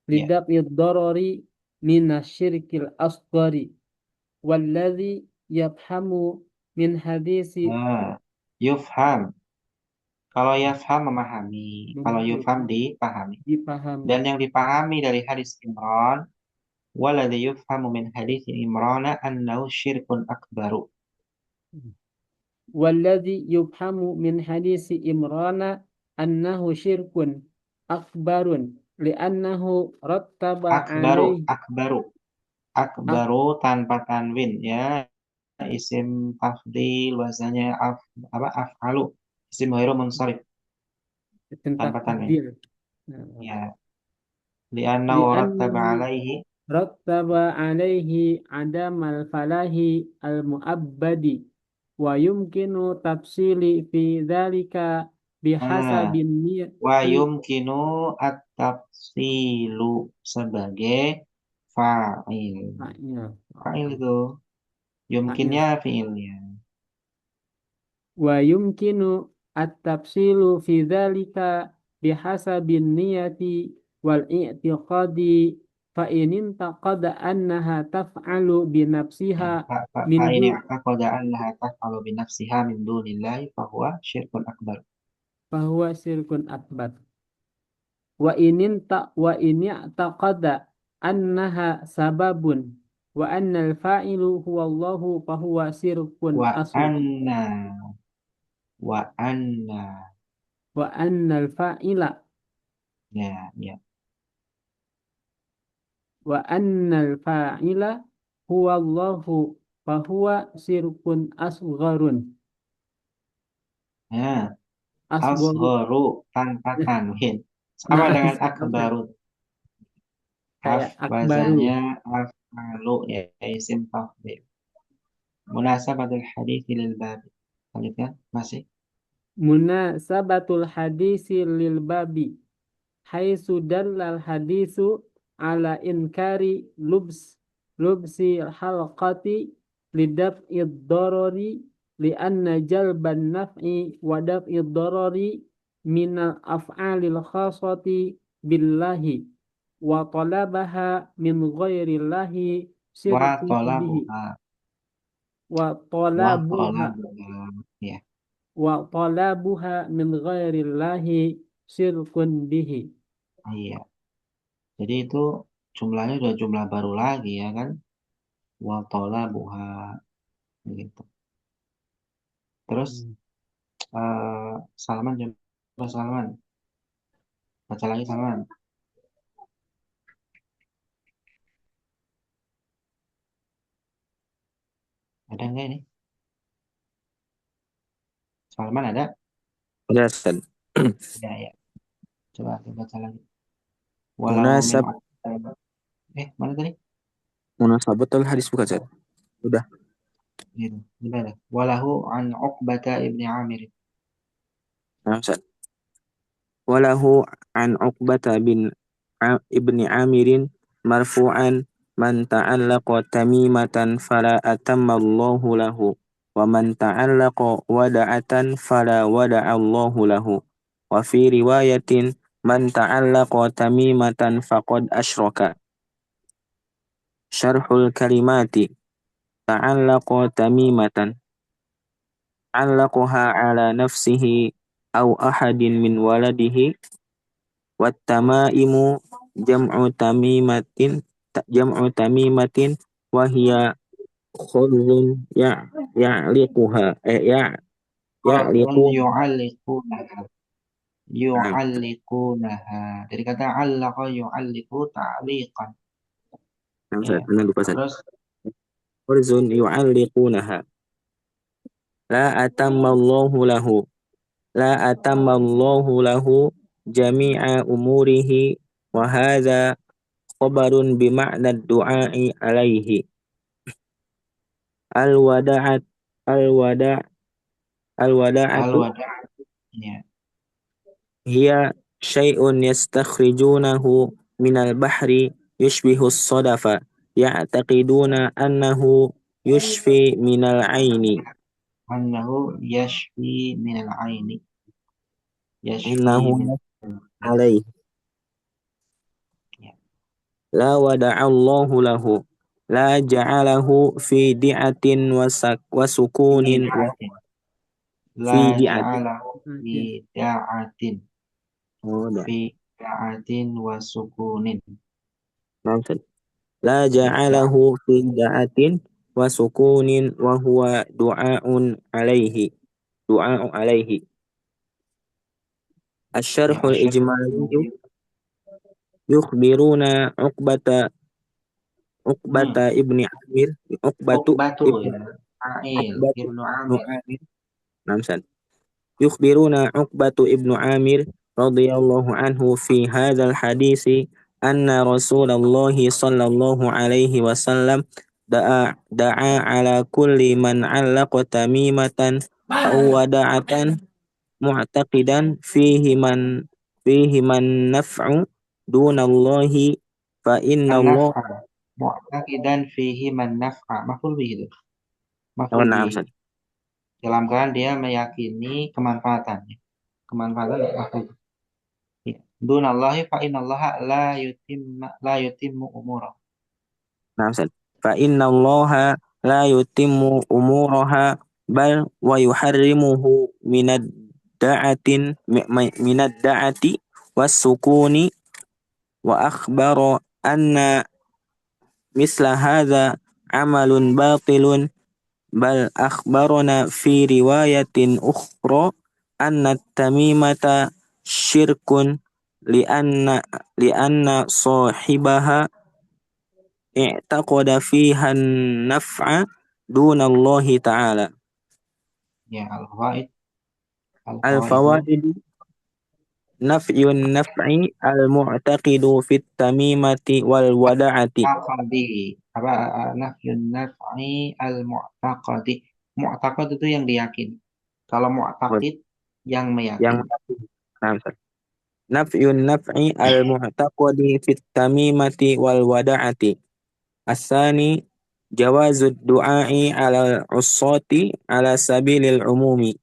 lidaf'i darari minasyirkil asghari walladhi yafhamu min hadisi Nah, yufham. Kalau yafham memahami, kalau yufham dipahami. dipahami. Dan yang dipahami dari hadis Imran, waladhi yufhamu min hadis Imran annahu syirkun akbaru. Walladhi yufhamu min hadisi Imrana annahu syirkun akbarun li'annahu rattaba Akbaru, alaihi akbaru tanpa tanwin ya. Isim tafdil bahasanya af'alu. Isim ghairu munsharif tentang tanpa tanwin. takdir. Ya. Li'annahu rattaba Li'annahu alaihi rattaba alaihi adamal falahi al-mu'abbadi wa yumkinu tafsili fi dhalika bihasabin wa niyati yumkinu at-tafsilu sebagai fa'il. Fa'il itu yumkinnya fi'ilnya. Wa yumkinu at-tafsilu fi dhalika bihasabin niyati wal i'tiqadi fa in intaqada annaha taf'alu bi nafsiha min Fa ini du aqada annaha taf'alu bi nafsiha min dunillahi fa huwa syirkun akbar. fahuwa syirkun akbar. Wa in i'taqada annaha sababun wa anna al-fa'ilu huwa Allahu fa huwa syirkun Wa asghar. anna Wa anna al-fa'ila ya wa annal fa'ila huwa Allahu fa huwa syirkun asgharun. ya Asgharu. asgharu tanpa tanwin sama dengan akbaru. Kayak akbaru. Bahasanya af'alu ya isim tafdhil. Munasabatul hadits lil bab. Lanjutkan masih. Munasabatul hadisi lil babi haitsu dallal hadisu ala inkari lubsi halqati lidaf'id darari lianna jalban naf'i wa daf'id darari minal af'alil khasati billahi wa talabaha min ghairillahi Wa syirkun bihi talabuha wa wa talabuha talabuha ya. min ghairillahi syirkun bihi. Iya. Jadi itu jumlahnya udah jumlah baru lagi ya kan. Wa talabuha gitu. Terus Salman coba Salman. Baca lagi Salman. Ada enggak ini? Salman ada? Ada, Ustaz. Ya, ya. Coba baca lagi. Walau min mana tadi? Munasabatul hadis bukan, Ustaz? Udah. Gitu. Gimana? Walahu an Uqbata ibni Amir. Nah, Ustaz. Walahu an Uqbata ibni Amirin marfu'an man ta'allaqa tamimatan fala atammallahu lahu wa man ta'allaqa wada'atan fala wada'allahu lahu wa fi riwayatin man ta'allaqa tamimatan faqad asyraka. Syarhul kalimati ta'allaqa tamimatan allaqaha ala nafsihi aw ahadin min waladihi wattamaimu jam'u tamimatin wa hiya khulzun ya'liquha ya'liqu Yu'alliqunaha. Yu'alliqunaha. Dari kata allaqa yu'alliqu ta'liqan. Ya. Terus khulzun yu'alliqunaha la atammallahu lahu jami'a umurihi wa hadza khabarun bima'na du'a'i alaihi al-wada'at al-wada' al-wada'atu ya. hiya syai'un yastakhrijunahu minal bahri yushbihu as-sadafa ya'taqiduna annahu yushfi minal aini Annahu yashfi minal aini. Yashfi innahu min alaihi ya. la wada'allahu lahu la ja'alahu fi di'atin wa sukunin wa Bid'atin. La fi di'atin. ja'alahu Oke. bid'atin. Oh, dah. Bid'atin wa sukunin. Nah, Ustaz. La ja'alahu fi da'atin wa sukunin wa huwa du'a'un alaihi. Du'a'u alaihi. Ya, Asy-syarhul ijmali asyhadu. yukhbiruna Uqbata ibni Amir, Uqbatu ibni ya. Ail Uqbatu Ibnu ibnu Amir. Amir. Nah, Ustaz. Yukhbiruna Uqbatu ibnu Amir radhiyallahu anhu fi hadzal hadisi anna Rasulullah sallallahu alaihi wasallam da'a ala kulli man 'allaqa tamimatan aw wada'atan mu'taqidan fihi man naf'u dunallahi fa inna Allah. An-naf'a. Mu'taqidan fihi man naf'a. Maf'ul bihi itu. Oh, Maf'ul nah, bihi. Ustaz. Dalam keadaan dia meyakini kemanfaatan. Kemanfaatan apa itu? Ya. Dunallahi fa innallaha la yutimmu umurah. Nah, Ustaz. Fa inna Allah la yutimmu umuraha bal wa yuharrimuhu minad da'ati was sukuni wa akhbara anna misla hadha amalun batilun bal akhbarana fi riwayatin ukhra anna tamimata syirkun lianna sahibaha i'taqada fiha naf'a dunallahi ta'ala. Ya, al-fawaid. Al-fawaidu. Al-fawaid naf'yun naf'i al-mu'taqidu fit tamimati wal wada'ati. Mu'taqadi. Apa? Nafyun naf'i al-mu'taqadi. Mu'taqad itu yang diyakini. Kalau mu'taqid yang Yang meyakini. naf'yun naf'i al-mu'taqadi fit tamimati wal wada'ati. As-sani jawazud du'a'i ala al-ussati ala sabilil umumi.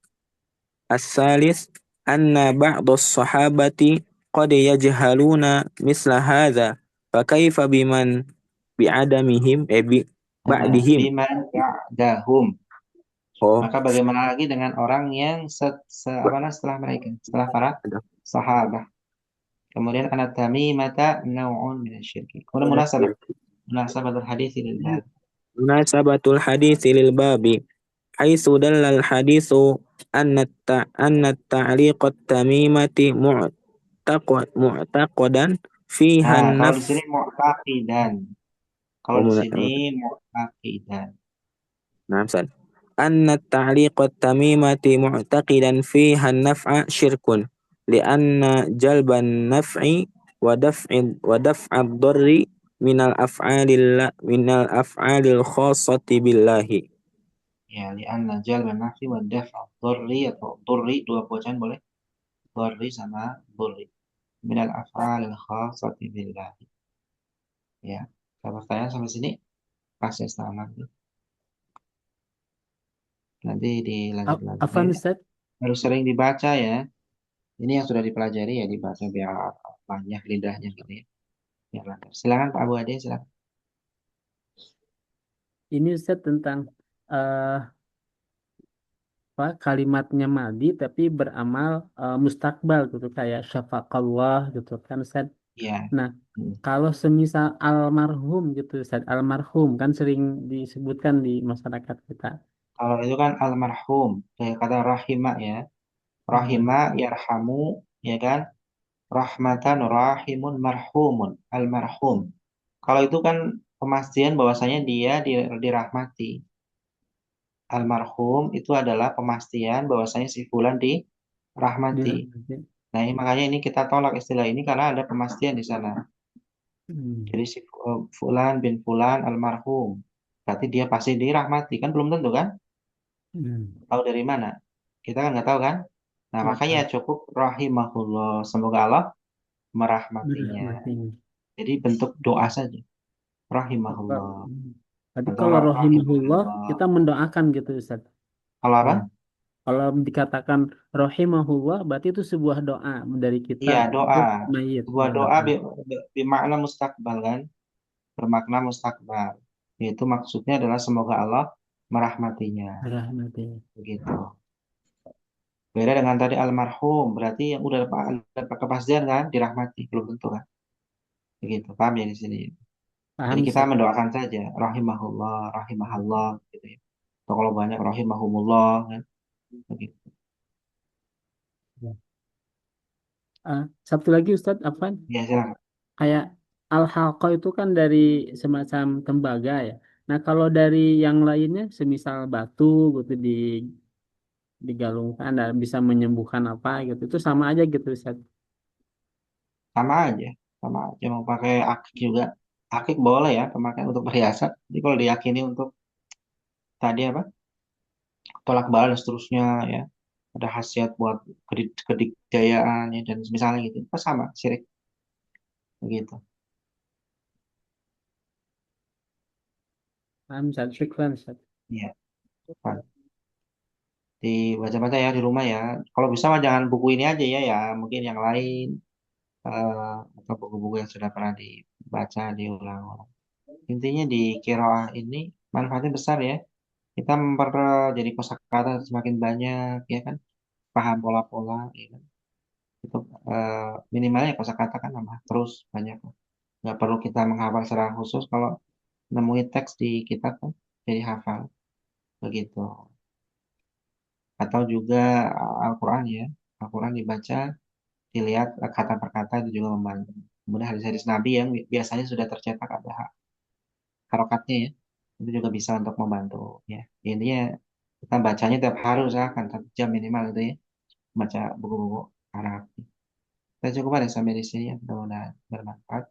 As-salis anna ba'dus sahabati qad yajhaluna misla hadha fa kaifa biman bi'adamihim ba'dihim. Biman ba'dahum. Oh, Maka bagaimana lagi dengan orang yang setelah mereka, setelah para sahabat. Kemudian mata nau'un minasyirki. Kemudian munasabatul hadits lil bab. munasabatul hadits lil babi haitsu dallal haditsu anna ta'liqat tamimati mu'taqadan fiha Nah, kalau naf. di sini mu'taqidan. Kalau di sini mu'taqidan. Nah, Ustaz. Anna ta'liqat tamimati mu'taqidan fiha naf'a syirkun lianna jalban naf'i wa daf'ad dharri minal af'alil khassati billahi. Ya, li'anna jalban naf'i wa daf'a dharri atau dhurri, dua bacaan boleh. Dharri sama dhurri. Minal af'alil khassati billahi. Ya, kalau pertanyaan sampai sini kasih setengah nanti. Nanti dilanjut lagi. Afan Ustaz? Harus sering dibaca ya. Ini yang sudah dipelajari ya dibaca biar banyak lidahnya gitu ya. Biar lancar. Silakan Pak Abu Ade, silakan. Ini Ustaz tentang kalimatnya madi tapi beramal mustakbal gitu kayak syafaqallah gitu kan Ustaz. Ya. Nah, kalau semisal almarhum gitu Ustaz, almarhum kan sering disebutkan di masyarakat kita. Kalau itu kan almarhum, kayak kata rahimah ya. Rahimah yarhamu, ya kan? Rahmatan rahimun marhumun, almarhum. Kalau itu kan pemastian bahwasanya dia dirahmati. Almarhum itu adalah pemastian bahwasanya si fulan dirahmati. Nah, makanya ini kita tolak istilah ini karena ada pemastian di sana. Jadi si fulan bin fulan almarhum. Berarti dia pasti dirahmati. Kan belum tentu kan? Tahu dari mana? Kita kan nggak tahu kan? Nah, makanya cukup rahimahullah. Semoga Allah merahmatinya. Jadi bentuk doa saja. Rahimahullah. Tapi Atau kalau rahimahullah rahimahullah. kita mendoakan gitu Ustaz. Kalau apa? Kalau dikatakan rahimahullah berarti itu sebuah doa dari kita Iya, doa. untuk mayit. Sebuah doa bermakna mustakbal kan? Bermakna mustakbal. yaitu maksudnya adalah semoga Allah merahmatinya. Rahmati. Begitu. Beda dengan tadi almarhum, berarti yang udah ada kepastian kan, dirahmati, belum tentu kan. Begitu, paham ya di sini. Jadi Paham, kita Ustaz? mendoakan saja, rahimahullah, rahimahallah, gitu ya. Atau kalau banyak rahimahumullah, kan. Begitu. Satu lagi Ustaz, apa? Ya, silakan. Kayak al-halqah itu kan dari semacam tembaga ya. Nah, kalau dari yang lainnya, semisal batu gitu digalungkan dan bisa menyembuhkan apa gitu, itu sama aja gitu Ustaz. Sama aja, sama aja. Mau pakai akik juga, akik boleh ya, pemakaian untuk perhiasan. Jadi kalau diyakini untuk tadi apa, tolak bala dan seterusnya ya, ada khasiat buat kedikdayaan ya, dan misalnya gitu, itu sama, syirik. Begitu. Paham Ustaz? Syukran Ustaz. Iya, Pak. Dibaca-baca ya di rumah ya. Kalau bisa mah jangan buku ini aja ya, ya mungkin yang lain atau buku-buku yang sudah pernah dibaca diulang-ulang. Intinya di qiraah ini manfaatnya besar ya. Kita jadi kosakata semakin banyak ya kan, paham pola-pola ya kan. Itu minimalnya kosakata kan nambah terus banyak. Nggak perlu kita menghafal secara khusus, kalau nemuin teks di kitab kan jadi hafal begitu. Atau juga Al-Quran ya, Al-Quran dibaca, dilihat kata per kata, itu juga membantu. Kemudian hadis-hadis Nabi yang biasanya sudah tercetak ada harokatnya ya, itu juga bisa untuk membantu ya. Intinya kita bacanya tiap hari usahakan 1 jam minimal itu ya, baca buku-buku Arab. Kita cukup ada sampai di sini ya, mudah-mudahan bermanfaat.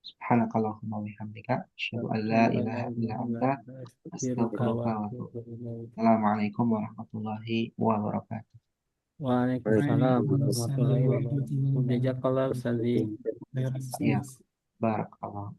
Subhanakallahumma wa bihamdika asyhadu an la ilaha illa anta astaghfiruka wa atubu ilaik. Assalamualaikum warahmatullahi wabarakatuh. Waalaikumsalam Waalaikumsalam warahmatullahi wabarakatuh. warahmatullahi Jazakallah Ustaz. wabarakatuh. Ya, barakallah.